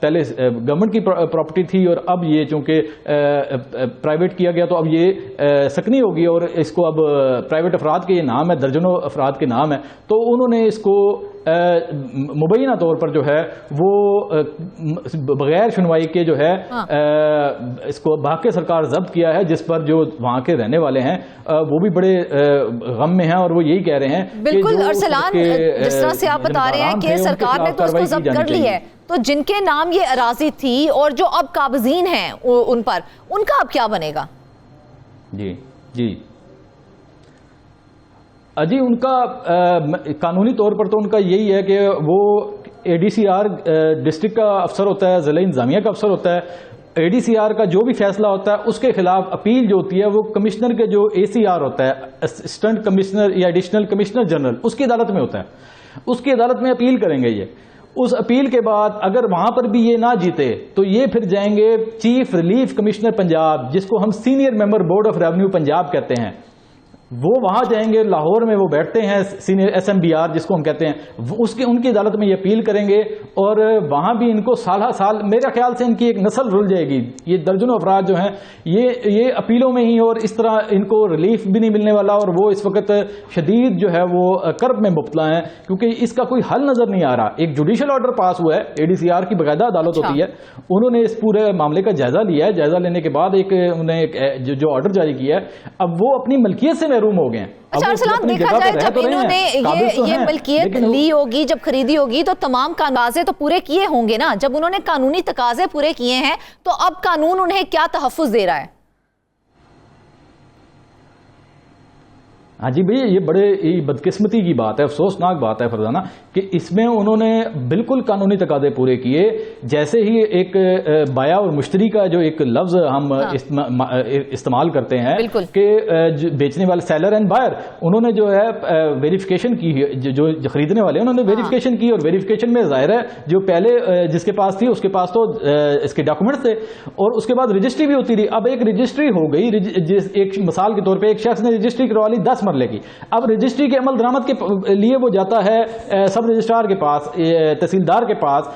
Speaker 3: پہلے گورنمنٹ کی پراپرٹی تھی اور اب یہ چونکہ پرائیویٹ کیا گیا تو اب یہ سکنی ہوگی، اور اس کو اب پرائیویٹ افراد کے یہ نام ہے، درجنوں افراد کے نام ہے، تو انہوں نے اس کو مبینہ طور پر جو ہے وہ بغیر سنوائی کے جو ہے اس کو بھاگ کے سرکار ضبط کیا ہے، جس پر جو وہاں کے رہنے والے ہیں وہ بھی بڑے غم میں ہیں، اور وہ یہی کہہ رہے ہیں.
Speaker 2: بالکل ارسلان، جس طرح سے آپ بتا رہے ہیں کہ سرکار نے تو اس کو ضبط کر لی ہے، تو جن کے نام یہ اراضی تھی اور جو اب قابضین ہیں ان پر، ان کا اب کیا بنے گا؟
Speaker 3: جی ان کا قانونی طور پر تو ان کا یہی ہے کہ وہ ADCR ڈسٹرکٹ کا افسر ہوتا ہے، ضلع انتظامیہ کا افسر ہوتا ہے. ADCR کا جو بھی فیصلہ ہوتا ہے اس کے خلاف اپیل جو ہوتی ہے وہ کمشنر کے جو ACR ہوتا ہے، اسسٹنٹ کمشنر یا ایڈیشنل کمشنر جنرل، اس کی عدالت میں ہوتا ہے. اس کی عدالت میں اپیل کریں گے. اس اپیل کے بعد اگر وہاں پر بھی یہ نہ جیتے تو یہ پھر جائیں گے چیف ریلیف کمشنر پنجاب، جس کو ہم senior member board of revenue Punjab کہتے ہیں. وہ وہاں جائیں گے، لاہور میں وہ بیٹھتے ہیں سینئر SMBR جس کو ہم کہتے ہیں، ان کی عدالت میں یہ اپیل کریں گے، اور وہاں بھی ان کو سال میرے خیال سے ان کی ایک نسل رل جائے گی. یہ درجنوں افراد جو ہیں یہ اپیلوں میں ہی، اور اس طرح ان کو ریلیف بھی نہیں ملنے والا، اور وہ اس وقت شدید جو ہے وہ کرب میں مبتلا ہیں، کیونکہ اس کا کوئی حل نظر نہیں آ رہا. ایک جوڈیشل آرڈر پاس ہوا ہے، ADCR کی باقاعدہ عدالت ہوتی ہے، انہوں نے اس پورے معاملے کا جائزہ لیا ہے. جائزہ لینے کے بعد انہیں جو آرڈر جاری کیا ہے، اب وہ اپنی ملکیت سے محروم ہو گئے ہیں.
Speaker 2: اچھا ارسلان، دیکھا جائے جب انہوں نے یہ ملکیت لی ہوگی، جب خریدی ہوگی، تو تمام تقاضے تو پورے کیے ہوں گے نا. جب انہوں نے قانونی تقاضے پورے کیے ہیں تو اب قانون انہیں کیا تحفظ دے رہا ہے؟
Speaker 3: ہاں جی بھئی، یہ بڑے بدقسمتی کی بات ہے، افسوسناک بات ہے فرزانہ، کہ اس میں انہوں نے بالکل قانونی تقاضے پورے کیے. جیسے ہی ایک بایا اور مشتری کا جو ایک لفظ ہم استعمال کرتے ہیں کہ بیچنے والے سیلر اینڈ بائر، انہوں نے جو ہے ویریفیکیشن کی، جو خریدنے والے انہوں نے ویریفیکیشن کی، اور ویریفیکیشن میں ظاہر ہے جو پہلے جس کے پاس تھی اس کے پاس تو اس کے ڈاکومنٹس تھے، اور اس کے بعد رجسٹری بھی ہوتی رہی. اب ایک رجسٹری ہو گئی، ایک مثال کے طور پہ ایک شخص نے رجسٹری کروا لی 10 مرلے کی. اب رجسٹری کے عمل درآمد کے لیے وہ جاتا ہے سب رجسٹرار کے پاس، تحصیلدار کے پاس،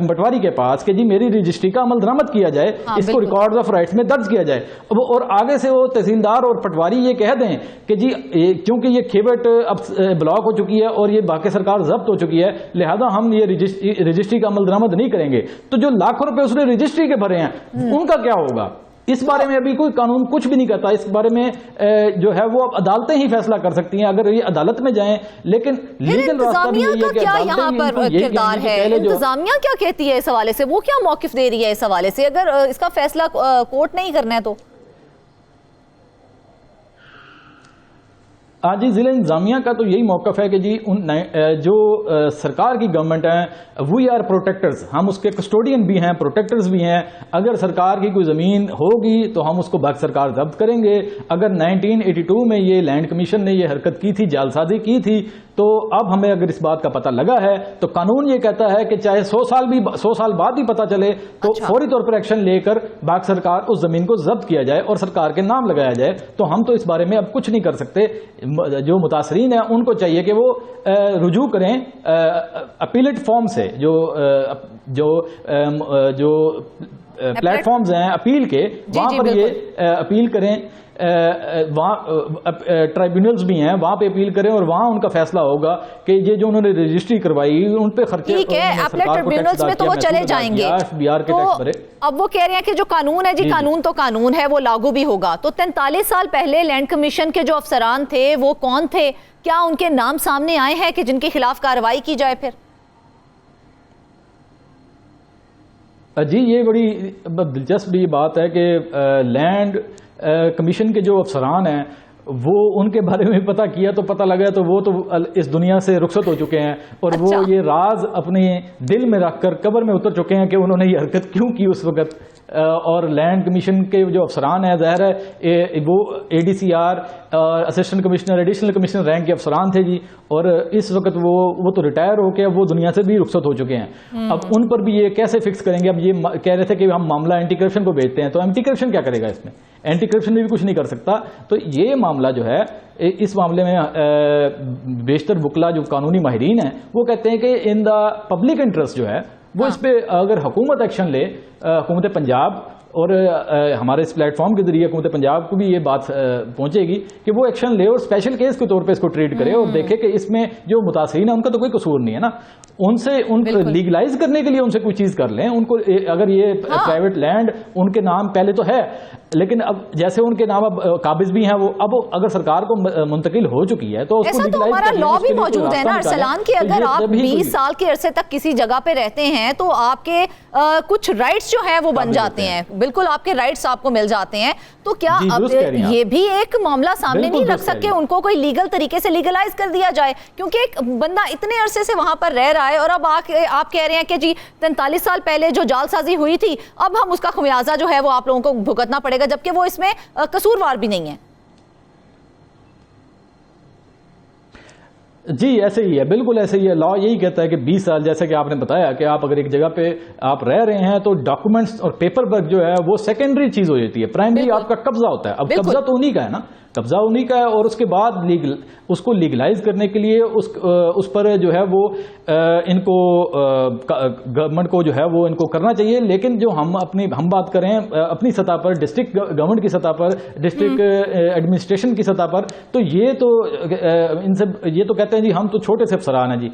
Speaker 3: پٹواری کے پاس کہ جی میری رجسٹری کا عمل درآمد کیا جائے، اس کو ریکارڈز آف رائٹس میں درج کیا جائے. اور آگے سے وہ تحصیلدار اور پٹواری یہ کہہ دیں کہ جی چونکہ یہ کھیوٹ اب بلاک ہو چکی ہے اور یہ باقی سرکار ضبط ہو چکی ہے، لہذا ہم یہ رجسٹری کا عمل درآمد نہیں کریں گے. تو جو لاکھوں روپے اس نے رجسٹری کے بھرے ہیں ان کا کیا ہوگا؟ اس بارے میں ابھی کوئی قانون کچھ بھی نہیں کرتا. اس بارے میں جو ہے وہ اب عدالتیں ہی فیصلہ کر سکتی ہیں اگر یہ عدالت میں جائیں. لیکن لیگل راستہ بھی یہی ہے کہ
Speaker 2: یہاں پر کردار ہے، انتظامیہ کیا کہتی ہے اس حوالے سے؟ وہ کیا موقف دے رہی ہے اس حوالے سے اگر اس کا فیصلہ کورٹ نہیں کرنا ہے تو؟
Speaker 3: جی ضلع انتظامیہ کا تو یہی موقف ہے کہ جی جو سرکار کی گورنمنٹ ہے وی آر پروٹیکٹرز، ہم اس کے کسٹوڈین بھی ہیں، پروٹیکٹرز بھی ہیں. اگر سرکار کی کوئی زمین ہوگی تو ہم اس کو باقی سرکار ضبط کریں گے. اگر 1982 میں یہ لینڈ کمیشن نے یہ حرکت کی تھی، جعلسازی کی تھی، تو اب ہمیں اگر اس بات کا پتہ لگا ہے تو قانون یہ کہتا ہے کہ چاہے 100 سال بعد بھی پتہ چلے تو فوری طور پر ایکشن لے کر باقی سرکار اس زمین کو ضبط کیا جائے اور سرکار کے نام لگایا جائے. تو ہم تو اس بارے میں اب کچھ نہیں کر سکتے. جو متاثرین ہیں ان کو چاہیے کہ وہ رجوع کریں اپیلٹ فارم سے، جو پلیٹ فارمز ہیں اپیل کے، وہاں پر یہ اپیل کریں، وہاں ٹرائبیونلز بھی ہیں، وہاں پہ اپیل کریں اور وہاں ان کا فیصلہ ہوگا کہ یہ جو انہوں نے رجسٹری کروائی ان پہ خرچے
Speaker 2: ٹھیک ہے، اپنے ٹربیونلز میں تو وہ چلے جائیں گے، تو اب وہ کہہ رہے ہیں کہ جو قانون ہے جی قانون تو قانون ہے، وہ لاگو بھی ہوگا. تو 43 سال پہلے لینڈ کمیشن کے جو افسران تھے وہ کون تھے؟ کیا ان کے نام سامنے آئے ہیں کہ جن کے خلاف کارروائی کی جائے پھر؟
Speaker 3: جی یہ بڑی دلچسپ یہ بات ہے کہ لینڈ کمیشن کے جو افسران ہیں وہ ان کے بارے میں پتہ کیا تو پتہ لگا تو وہ تو اس دنیا سے رخصت ہو چکے ہیں، اور وہ یہ راز اپنے دل میں رکھ کر قبر میں اتر چکے ہیں کہ انہوں نے یہ حرکت کیوں کی اس وقت. اور لینڈ کمیشن کے جو افسران ہیں ظاہر ہے وہ ADCR assistant commissioner additional commissioner rank کے افسران تھے جی، اور اس وقت وہ تو ریٹائر ہو کے وہ دنیا سے بھی رخصت ہو چکے ہیں. اب ان پر بھی یہ کیسے فکس کریں گے؟ اب یہ کہہ رہے تھے کہ ہم معاملہ اینٹی کرپشن کو بھیجتے ہیں، تو اینٹی کرپشن کیا کرے گا اس میں؟ اینٹی کرپشن بھی کچھ نہیں کر سکتا. تو یہ معاملہ جو ہے اس معاملے میں بیشتر وکلا جو قانونی ماہرین ہیں وہ کہتے ہیں کہ ان دا پبلک انٹرسٹ جو ہے وہ اس پہ اگر حکومت ایکشن لے، حکومت پنجاب، اور ہمارے اس پلیٹ فارم کے ذریعے حکومت پنجاب کو بھی یہ بات پہنچے گی کہ وہ ایکشن لے اور اسپیشل کیس کے طور پہ اس کو ٹریٹ کرے اور دیکھے کہ اس میں جو متاثرین ہیں ان کا تو کوئی قصور نہیں ہے نا، ان لیگلائز کرنے کے لیے ان سے کوئی چیز کر لیں. ان کو اگر یہ پرائیویٹ لینڈ ان کے نام پہلے تو ہے، لیکن اب جیسے ان کے نام اب قابض بھی ہیں، وہ اب اگر سرکار کو منتقل ہو چکی ہے تو اس کو
Speaker 2: لیگلائز کرنے کے لیے لا بھی موجود ہے نا ارسلان، کہ اگر آپ 20 سال کے عرصے تک کسی جگہ پہ رہتے ہیں تو آپ کے کچھ رائٹس جو ہیں وہ بن جاتے ہیں، بالکل آپ کے رائٹس آپ کو مل جاتے ہیں. تو کیا اب یہ بھی ایک معاملہ سامنے نہیں رکھ سکتے ان کو کوئی لیگل طریقے سے لیگلائز کر دیا جائے؟ کیونکہ ایک بندہ اتنے عرصے سے وہاں پر رہ رہا ہے اور اب آپ کہہ رہے ہیں کہ جی 43 سال پہلے جو جال سازی ہوئی تھی اب ہم اس کا خمیازہ جو ہے وہ آپ لوگوں کو بھگتنا پڑے گا، جبکہ وہ اس میں قصوروار بھی نہیں ہے.
Speaker 3: جی ایسے ہی ہے، بالکل ایسے ہی ہے. لا یہی کہتا ہے کہ 20 سال، جیسے کہ آپ نے بتایا کہ آپ اگر ایک جگہ پہ آپ رہ رہے ہیں تو ڈاکومنٹس اور پیپر ورک جو ہے وہ سیکنڈری چیز ہو جاتی ہے، پرائمری آپ کا قبضہ ہوتا ہے. اب قبضہ تو انہی کا ہے نا، قبضہ انہی کا ہے، اور اس کے بعد اس کو لیگلائز کرنے کے لیے اس پر جو ہے وہ ان کو گورنمنٹ کو جو ہے وہ ان کو کرنا چاہیے. لیکن جو ہم بات کریں اپنی سطح پر، ڈسٹرکٹ گورنمنٹ کی سطح پر، ڈسٹرکٹ ایڈمنسٹریشن کی سطح پر، تو یہ تو کہتے ہیں جی ہم تو چھوٹے سے افسران ہیں جی،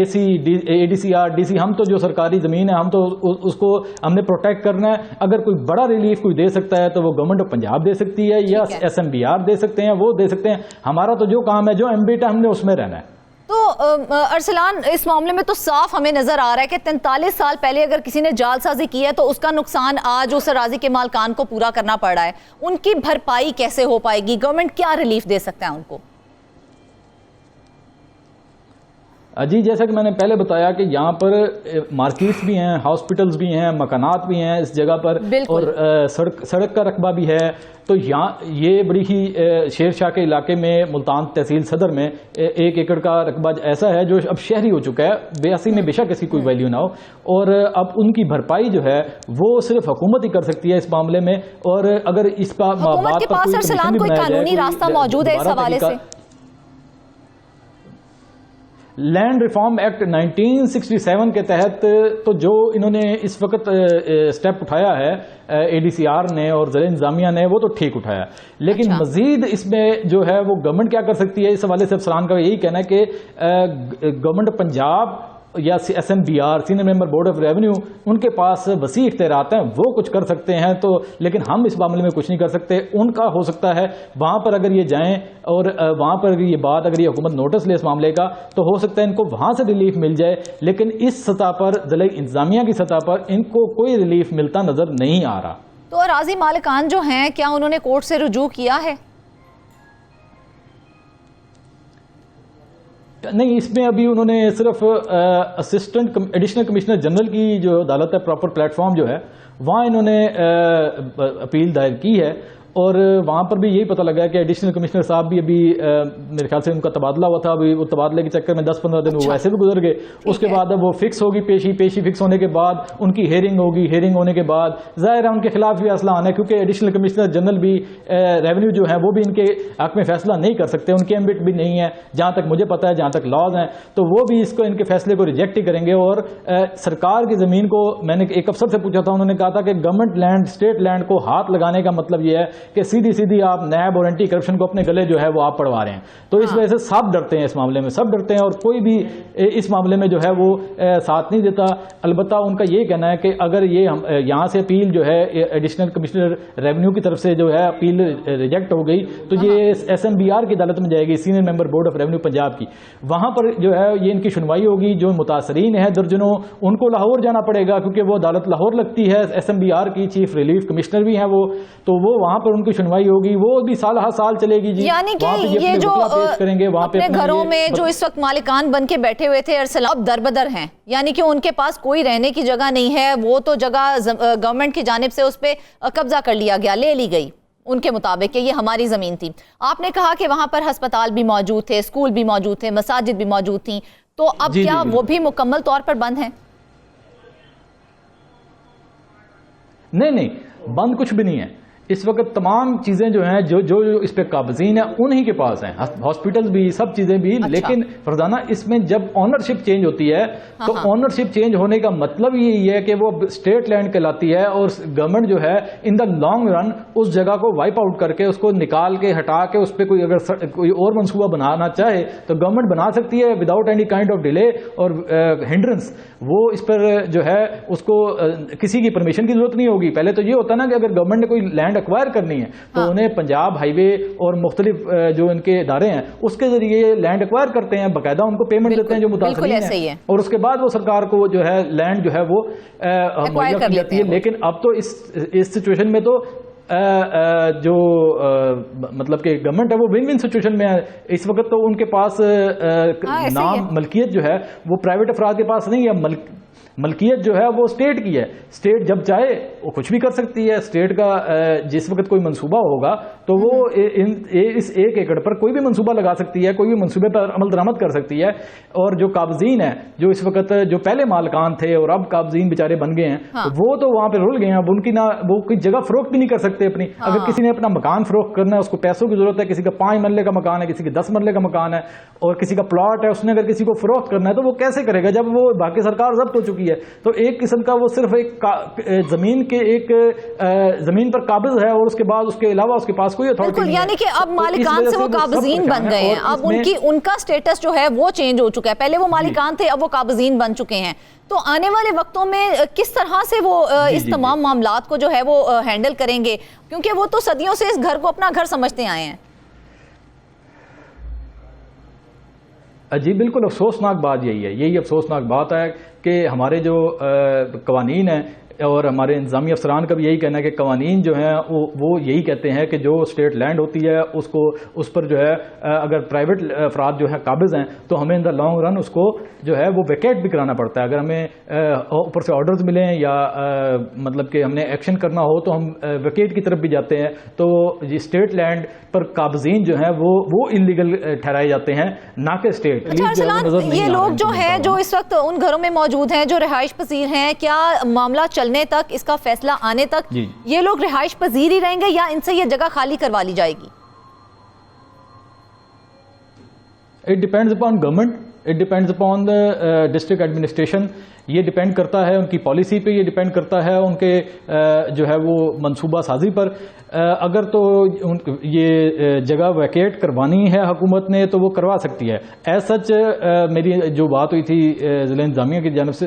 Speaker 3: AC ADCR DC، ہم تو جو سرکاری زمین ہے ہم تو اس کو ہم نے پروٹیکٹ کرنا ہے. اگر کوئی بڑا ریلیف کوئی دے سکتا ہے تو وہ گورنمنٹ آف پنجاب دے سکتی ہے یا SMBR دے سکتے ہیں، وہ دے سکتے ہیں. ہمارا تو جو کام ہے، جو ایمبٹ ہے، ہم نے اس میں رہنا ہے.
Speaker 2: تو ارسلان اس معاملے میں تو صاف ہمیں نظر آ رہا ہے کہ 43 سال پہلے اگر کسی نے جال سازی کی ہے تو اس کا نقصان آج اس اراضی کے مالکان کو پورا کرنا پڑ رہا ہے. ان کی بھرپائی کیسے ہو پائے گی؟ گورنمنٹ کیا ریلیف دے سکتا ہے ان کو؟
Speaker 3: جی جیسا کہ میں نے پہلے بتایا کہ یہاں پر مارکیٹس بھی ہیں، ہاسپٹلز بھی ہیں، مکانات بھی ہیں اس جگہ پر، اور سڑک کا رقبہ بھی ہے. تو یہاں یہ بڑی ہی شیر شاہ کے علاقے میں ملتان تحصیل صدر میں 1 ایکڑ کا رقبہ ایسا ہے جو اب شہری ہو چکا ہے. 82 میں بے شک اس کی کوئی ویلیو نہ ہو، اور اب ان کی بھرپائی جو ہے وہ صرف حکومت ہی کر سکتی ہے اس معاملے میں. اور اگر اس کا
Speaker 2: حکومت کے پاس ارسلان کوئی قانونی راستہ موجود ہے اس حوالے سے؟
Speaker 3: لینڈ ریفارم ایکٹ 1967 کے تحت تو جو انہوں نے اس وقت سٹیپ اٹھایا ہے ADCR نے اور ضلع انتظامیہ نے، وہ تو ٹھیک اٹھایا، لیکن مزید اس میں جو ہے وہ گورنمنٹ کیا کر سکتی ہے؟ اس حوالے سے افسران کا یہی کہنا ہے کہ گورنمنٹ پنجاب یا SMBR senior member board of revenue, ان کے پاس وسیع اختیارات ہیں، وہ کچھ کر سکتے ہیں. تو لیکن ہم اس معاملے میں کچھ نہیں کر سکتے. ان کا ہو سکتا ہے وہاں پر اگر یہ جائیں اور وہاں پر اگر یہ بات، اگر یہ حکومت نوٹس لے اس معاملے کا، تو ہو سکتا ہے ان کو وہاں سے ریلیف مل جائے. لیکن اس سطح پر، ضلع انتظامیہ کی سطح پر، ان کو کوئی ریلیف ملتا نظر نہیں آ رہا.
Speaker 2: تو اراضی مالکان جو ہیں کیا انہوں نے کورٹ سے رجوع کیا ہے؟
Speaker 3: نہیں، اس میں ابھی انہوں نے صرف اسسٹنٹ ایڈیشنل کمشنر جنرل کی جو عدالت ہے، پراپر پلیٹ فارم جو ہے، وہاں انہوں نے اپیل دائر کی ہے. اور وہاں پر بھی یہی پتہ لگا کہ ایڈیشنل کمشنر صاحب بھی ابھی میرے خیال سے ان کا تبادلہ ہوا تھا, ابھی وہ تبادلے کے چکر میں 10-15 دن وہ ویسے بھی گزر گئے. اس کے بعد اب وہ فکس ہوگی پیشی فکس ہونے کے بعد ان کی ہیئرنگ ہوگی, ہیئرنگ ہونے کے بعد ظاہر ہے ان کے خلاف بھی فیصلہ آنا ہے, کیونکہ ایڈیشنل کمشنر جنرل بھی ریونیو جو ہے وہ بھی ان کے حق میں فیصلہ نہیں کر سکتے, ان کے ایمبٹ بھی نہیں ہے جہاں تک مجھے پتا ہے, جہاں تک لاز ہیں, تو وہ بھی اس کو ان کے فیصلے کو ریجیکٹ ہی کریں گے. اور سرکار کی زمین کو میں نے ایک افسر سے پوچھا تھا, انہوں نے کہا تھا کہ گورنمنٹ لینڈ اسٹیٹ لینڈ کو ہاتھ لگانے کا مطلب یہ ہے کہ سیدھی آپ نیب اور اینٹی کرپشن کو اپنے گلے جو ہے وہ آپ پڑھوا رہے ہیں. تو اس وجہ سے سب ڈرتے ہیں, اس معاملے میں سب ڈرتے ہیں, اور کوئی بھی اس معاملے میں جو ہے وہ ساتھ نہیں دیتا. البتہ ان کا یہ کہنا ہے کہ اگر یہ یہاں سے اپیل جو ہے ایڈیشنل کمشنر ریونیو کی طرف سے جو ہے اپیل ریجیکٹ ہو گئی تو یہ SMBR کی عدالت میں جائے گی, senior member board of revenue Punjab کی. وہاں پر جو ہے یہ ان کی سنوائی ہوگی. جو متاثرین ہیں درجنوں, ان کو لاہور جانا پڑے گا کیونکہ وہ عدالت لاہور لگتی ہے, SMBR کی چیف ریلیف کمشنر بھی ہیں وہ, تو وہ وہاں پر ان کی سنوائی ہوگی. وہ بھی سال چلے گی جی.
Speaker 2: یعنی کہ یہ جو اپنے گھروں میں جو اس وقت مالکان بن کے بیٹھے ہوئے تھے ارسلان, اب دربدر ہیں, یعنی کہ ان کے پاس کوئی رہنے کی جگہ نہیں ہے. وہ تو جگہ گورنمنٹ کی جانب سے اس پہ قبضہ کر لیا گیا, لے لی گئی ان کے مطابق کہ یہ ہماری زمین تھی. آپ نے کہا کہ وہاں پر ہسپتال بھی موجود تھے, اسکول بھی موجود تھے, مساجد بھی موجود تھیں, تو اب کیا وہ بھی مکمل طور پر بند ہیں؟
Speaker 3: نہیں, بند کچھ بھی نہیں ہے. اس وقت تمام چیزیں جو ہیں جو اس پہ قابضین ہیں انہی کے پاس ہیں, ہاسپٹل بھی, سب چیزیں بھی. لیکن فرزانہ اس میں جب آنرشپ چینج ہوتی ہے تو آنرشپ چینج ہونے کا مطلب یہی ہے کہ وہ اسٹیٹ لینڈ کہلاتی ہے, اور گورنمنٹ جو ہے ان دا لانگ رن اس جگہ کو وائپ آؤٹ کر کے, اس کو نکال کے ہٹا کے, اس پہ کوئی اگر کوئی اور منصوبہ بنانا چاہے تو گورنمنٹ بنا سکتی ہے without any kind of delay اور ہنڈرنس. وہ اس پر جو ہے اس کو کسی کی پرمیشن کی ضرورت نہیں ہوگی. پہلے تو یہ ہوتا نا کہ اگر گورنمنٹ نے کوئی لینڈ ایکوائر کرنی ہے تو انہیں پنجاب ہائی وے اور مختلف جو ان کے ادارے ہیں اس کے ذریعے لینڈ ایکوائر کرتے ہیں, باقاعدہ ان کو پیمنٹ دیتے ہیں جو متاثرین ہیں, اور اس کے بعد وہ سرکار کو جو ہے لینڈ جو ہے وہ مہیا کی جاتی ہے. لیکن اب تو اس سچویشن میں تو جو مطلب کہ گورنمنٹ ہے وہ ون سچویشن میں ہے اس وقت. تو ان کے پاس نام ملکیت جو ہے وہ پرائیویٹ افراد کے پاس نہیں ہے, ملکیت جو ہے وہ اسٹیٹ کی ہے. اسٹیٹ جب چاہے وہ کچھ بھی کر سکتی ہے. اسٹیٹ کا جس وقت کوئی منصوبہ ہوگا تو وہ اس 1 ایکڑ پر کوئی بھی منصوبہ لگا سکتی ہے, کوئی بھی منصوبے پر عمل درآمد کر سکتی ہے. اور جو قابضین ہیں جو اس وقت جو پہلے مالکان تھے اور اب قابضین بیچارے بن گئے ہیں, وہ تو وہاں پہ رل گئے ہیں. اب ان کی وہ کوئی جگہ فروخت بھی نہیں کر سکتے اپنی. اگر کسی نے اپنا مکان فروخت کرنا ہے, اس کو پیسوں کی ضرورت ہے, کسی کا 5 مرلے کا مکان ہے, کسی کے 10 مرلے کا مکان ہے, اور کسی کا پلاٹ ہے, اس نے اگر کسی کو فروخت کرنا ہے تو وہ کیسے کرے گا جب وہ باقی سرکار ضبط ہو چکی ہے. تو ایک قسم کا وہ صرف ایک زمین کے ایک زمین پر قابض ہے, اور اس کے بعد اس کے علاوہ اس کے پاس کوئی اتھارٹی نہیں ہے.
Speaker 2: یعنی کہ اب مالکان سے وہ قابضین بن گئے ہیں, اب ان کا سٹیٹس جو ہے وہ چینج ہو چکا ہے. پہلے وہ مالکان تھے, اب وہ قابضین بن چکے ہیں. تو آنے والے وقتوں میں کس طرح سے وہ اس تمام معاملات کو جو ہے وہ ہینڈل کریں گے, کیونکہ وہ تو صدیوں سے اس گھر کو اپنا گھر سمجھتے آئے ہیں.
Speaker 3: جی بالکل, افسوسناک بات یہی افسوسناک بات ہے کہ ہمارے جو قوانین ہیں اور ہمارے انتظامی افسران کا بھی یہی کہنا ہے کہ قوانین جو ہیں وہ یہی کہتے ہیں کہ جو اسٹیٹ لینڈ ہوتی ہے اس پر جو ہے اگر پرائیویٹ افراد جو ہے قابض ہیں تو ہمیں ان دا لانگ رن اس کو جو ہے وہ ویکیٹ بھی کرانا پڑتا ہے. اگر ہمیں اوپر سے آرڈرز ملیں یا مطلب کہ ہم نے ایکشن کرنا ہو تو ہم ویکیٹ کی طرف بھی جاتے ہیں. تو یہ اسٹیٹ لینڈ پر قابضین جو ہیں وہ انلیگل ٹھہرائے جاتے ہیں, نہ کہ اسٹیٹ.
Speaker 2: یہ لوگ جو ہیں جو اس وقت ان گھروں میں موجود ہیں جو رہائش پذیر ہیں, کیا معاملہ چلنے تک, اس کا فیصلہ آنے تک یہ لوگ رہائش پذیر ہی رہیں گے یا ان سے یہ جگہ خالی کروا لی جائے گی؟
Speaker 3: It depends upon government, it depends upon the district administration. یہ ڈیپینڈ کرتا ہے ان کی پالیسی پہ, یہ ڈیپینڈ کرتا ہے ان کے جو ہے وہ منصوبہ سازی پر. اگر تو یہ جگہ ویکیٹ کروانی ہے حکومت نے تو وہ کروا سکتی ہے. ایز سچ میری جو بات ہوئی تھی ضلع انتظامیہ کی جانب سے,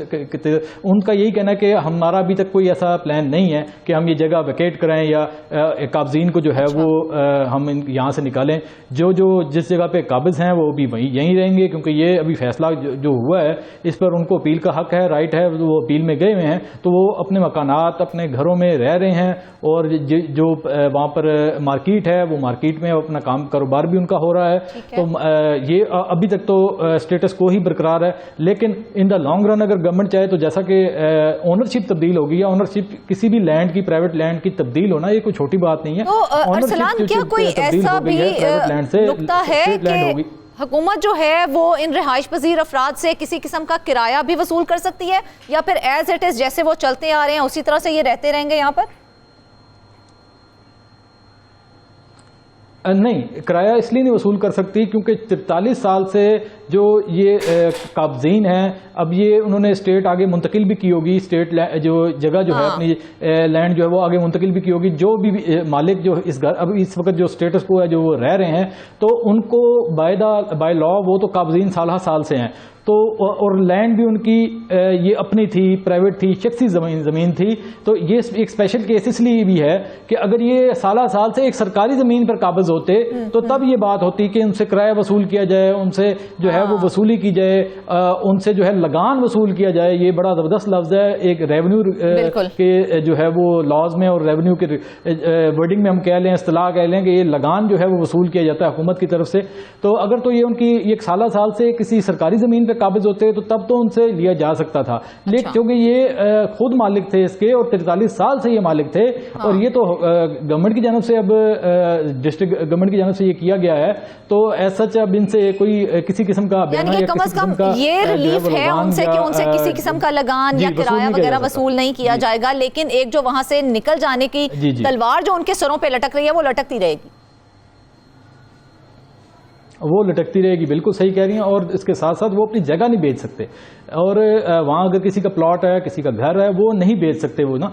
Speaker 3: ان کا یہی کہنا ہے کہ ہمارا ابھی تک کوئی ایسا پلان نہیں ہے کہ ہم یہ جگہ ویکیٹ کرائیں یا قابضین کو جو ہے وہ ہم یہاں سے نکالیں. جو جس جگہ پہ قابض ہیں وہ بھی یہیں رہیں گے, کیونکہ یہ ابھی فیصلہ جو ہوا ہے اس پر ان کو اپیل کا حق ہے، رائٹ ہے، وہ اپیل میں گئے ہوئے ہیں، تو وہ اپنے مکانات اپنے گھروں میں رہ رہے ہیں، اور جو وہاں پر مارکیٹ ہے وہ مارکیٹ میں اپنا کام کاروبار بھی ان کا ہو رہا ہے. تو یہ ابھی تک تو اسٹیٹس کو ہی برقرار ہے، لیکن ان دا لانگ رن اگر گورنمنٹ چاہے تو جیسا کہ اونرشپ تبدیل ہوگی یا اونرشپ کسی بھی لینڈ کی پرائیویٹ لینڈ کی تبدیل ہونا یہ کوئی چھوٹی بات نہیں ہے.
Speaker 2: تو ارسلان کیا کوئی ایسا بھی نقطہ ہے کہ حکومت جو ہے وہ ان رہائش پذیر افراد سے کسی قسم کا کرایہ بھی وصول کر سکتی ہے، یا پھر ایز اٹ از جیسے وہ چلتے آ رہے ہیں اسی طرح سے یہ رہتے رہیں گے یہاں پر؟
Speaker 3: نہیں، کرایہ اس لیے نہیں وصول کر سکتی کیونکہ 43 سال سے جو یہ قابضین ہیں، اب یہ انہوں نے اسٹیٹ آگے منتقل بھی کی ہوگی، اسٹیٹ جو جگہ جو ہے اپنی لینڈ جو ہے وہ آگے منتقل بھی کی ہوگی. جو بھی مالک جو اس گھر اب اس وقت جو اسٹیٹس کو ہے جو وہ رہ رہے ہیں تو ان کو بائی لا وہ تو قابضین سالہ سال سے ہیں، تو اور لینڈ بھی ان کی یہ اپنی تھی، پرائیویٹ تھی، شخصی زمین تھی. تو یہ ایک اسپیشل کیس اس لیے بھی ہے کہ اگر یہ سالہ سال سے ایک سرکاری زمین پر قابض ہوتے تو تب یہ بات ہوتی کہ ان سے کرایہ وصول کیا جائے، ان سے جو ہے وہ وصولی کی جائے، ان سے جو ہے لگان وصول کیا جائے. یہ بڑا زبردست لفظ ہے، ایک ریونیو کے جو ہے وہ لاز میں اور ریونیو کے ورڈنگ میں ہم کہہ لیں، اصطلاح کہہ لیں کہ یہ لگان جو ہے وہ وصول کیا جاتا ہے حکومت کی طرف سے. تو اگر تو یہ ان کی ایک سالہ سال سے کسی سرکاری زمین پہ قابض ہوتے تو تب تو ان سے لیا جا سکتا تھا، لیکن کیونکہ یہ خود مالک تھے اس کے اور 43 سال سے یہ مالک تھے، اور یہ تو گورنمنٹ کی جانب سے اب ڈسٹرکٹ گورنمنٹ کی جانب سے یہ کیا گیا ہے، تو ایز سچ اب ان سے کوئی کسی قسم کا
Speaker 2: یعنی کہ کم از کم یہ ریلیف ہے ان سے کہ ان سے کسی قسم کا لگان یا کرایہ وغیرہ وصول نہیں کیا جائے گا، لیکن ایک جو وہاں سے نکل جانے کی تلوار جو ان کے سروں پہ لٹک رہی ہے وہ لٹکتی رہے گی،
Speaker 3: وہ لٹکتی رہے گی. بالکل صحیح کہہ رہی ہیں. اور اس کے ساتھ ساتھ وہ اپنی جگہ نہیں بیچ سکتے، اور وہاں اگر کسی کا پلاٹ ہے، کسی کا گھر ہے، وہ نہیں بیچ سکتے وہ نا،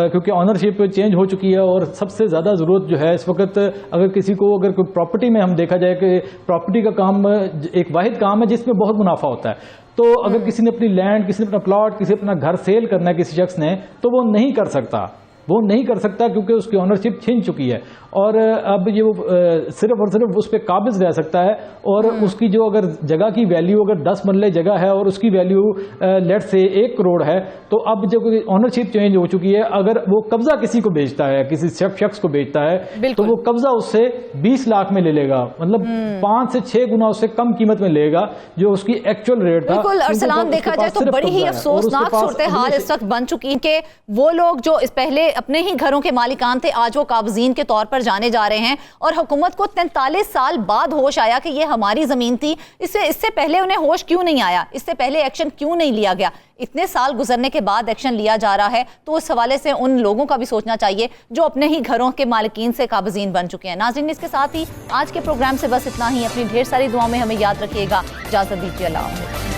Speaker 3: کیونکہ آنرشپ چینج ہو چکی ہے. اور سب سے زیادہ ضرورت جو ہے اس وقت اگر کسی کو اگر کوئی پراپرٹی میں ہم دیکھا جائے کہ پراپرٹی کا کام ایک واحد کام ہے جس میں بہت منافع ہوتا ہے. تو اگر کسی نے اپنی لینڈ، کسی نے اپنا پلاٹ، کسی اپنا گھر سیل کرنا ہے کسی شخص نے، تو وہ نہیں کر سکتا، وہ نہیں کر سکتا کیونکہ اس کی اونرشپ چھن چکی ہے. اور اب یہ صرف اور صرف اس پہ قابض رہ سکتا ہے. اور اس کی جو اگر جگہ کی ویلیو اگر 10 مرلے جگہ ہے اور اس کی ویلیو لیٹ سے 1 کروڑ ہے، تو اب جب اونرشپ چینج ہو چکی ہے، اگر وہ قبضہ کسی کو بیچتا ہے، کسی شخص کو بیچتا ہے، تو وہ قبضہ اس سے 20 لاکھ میں لے لے گا، مطلب 5 سے 6 گنا اس سے کم قیمت میں لے گا جو اس کی ایکچوئل ریٹ تھا.
Speaker 2: بالکل ارسلان، دیکھا جائے تو بڑی ہی افسوسناک صورتحال اس وقت بن چکی کہ وہ لوگ جو اس پہلے اپنے ہی گھروں کے مالکان تھے آج وہ قابضین کے طور پر جانے جا رہے ہیں، اور حکومت کو 43 سال بعد ہوش آیا کہ یہ ہماری زمین تھی. اس سے پہلے انہیں ہوش کیوں نہیں آیا؟ اس سے پہلے ایکشن کیوں نہیں لیا گیا؟ اتنے سال گزرنے کے بعد ایکشن لیا جا رہا ہے، تو اس حوالے سے ان لوگوں کا بھی سوچنا چاہیے جو اپنے ہی گھروں کے مالکین سے قابضین بن چکے ہیں. ناظرین، اس کے ساتھ ہی آج کے پروگرام سے بس اتنا ہی. اپنی ڈھیر ساری دعاؤں میں ہمیں یاد رکھیے گا. اجازت دیجیے، اللہ حافظ.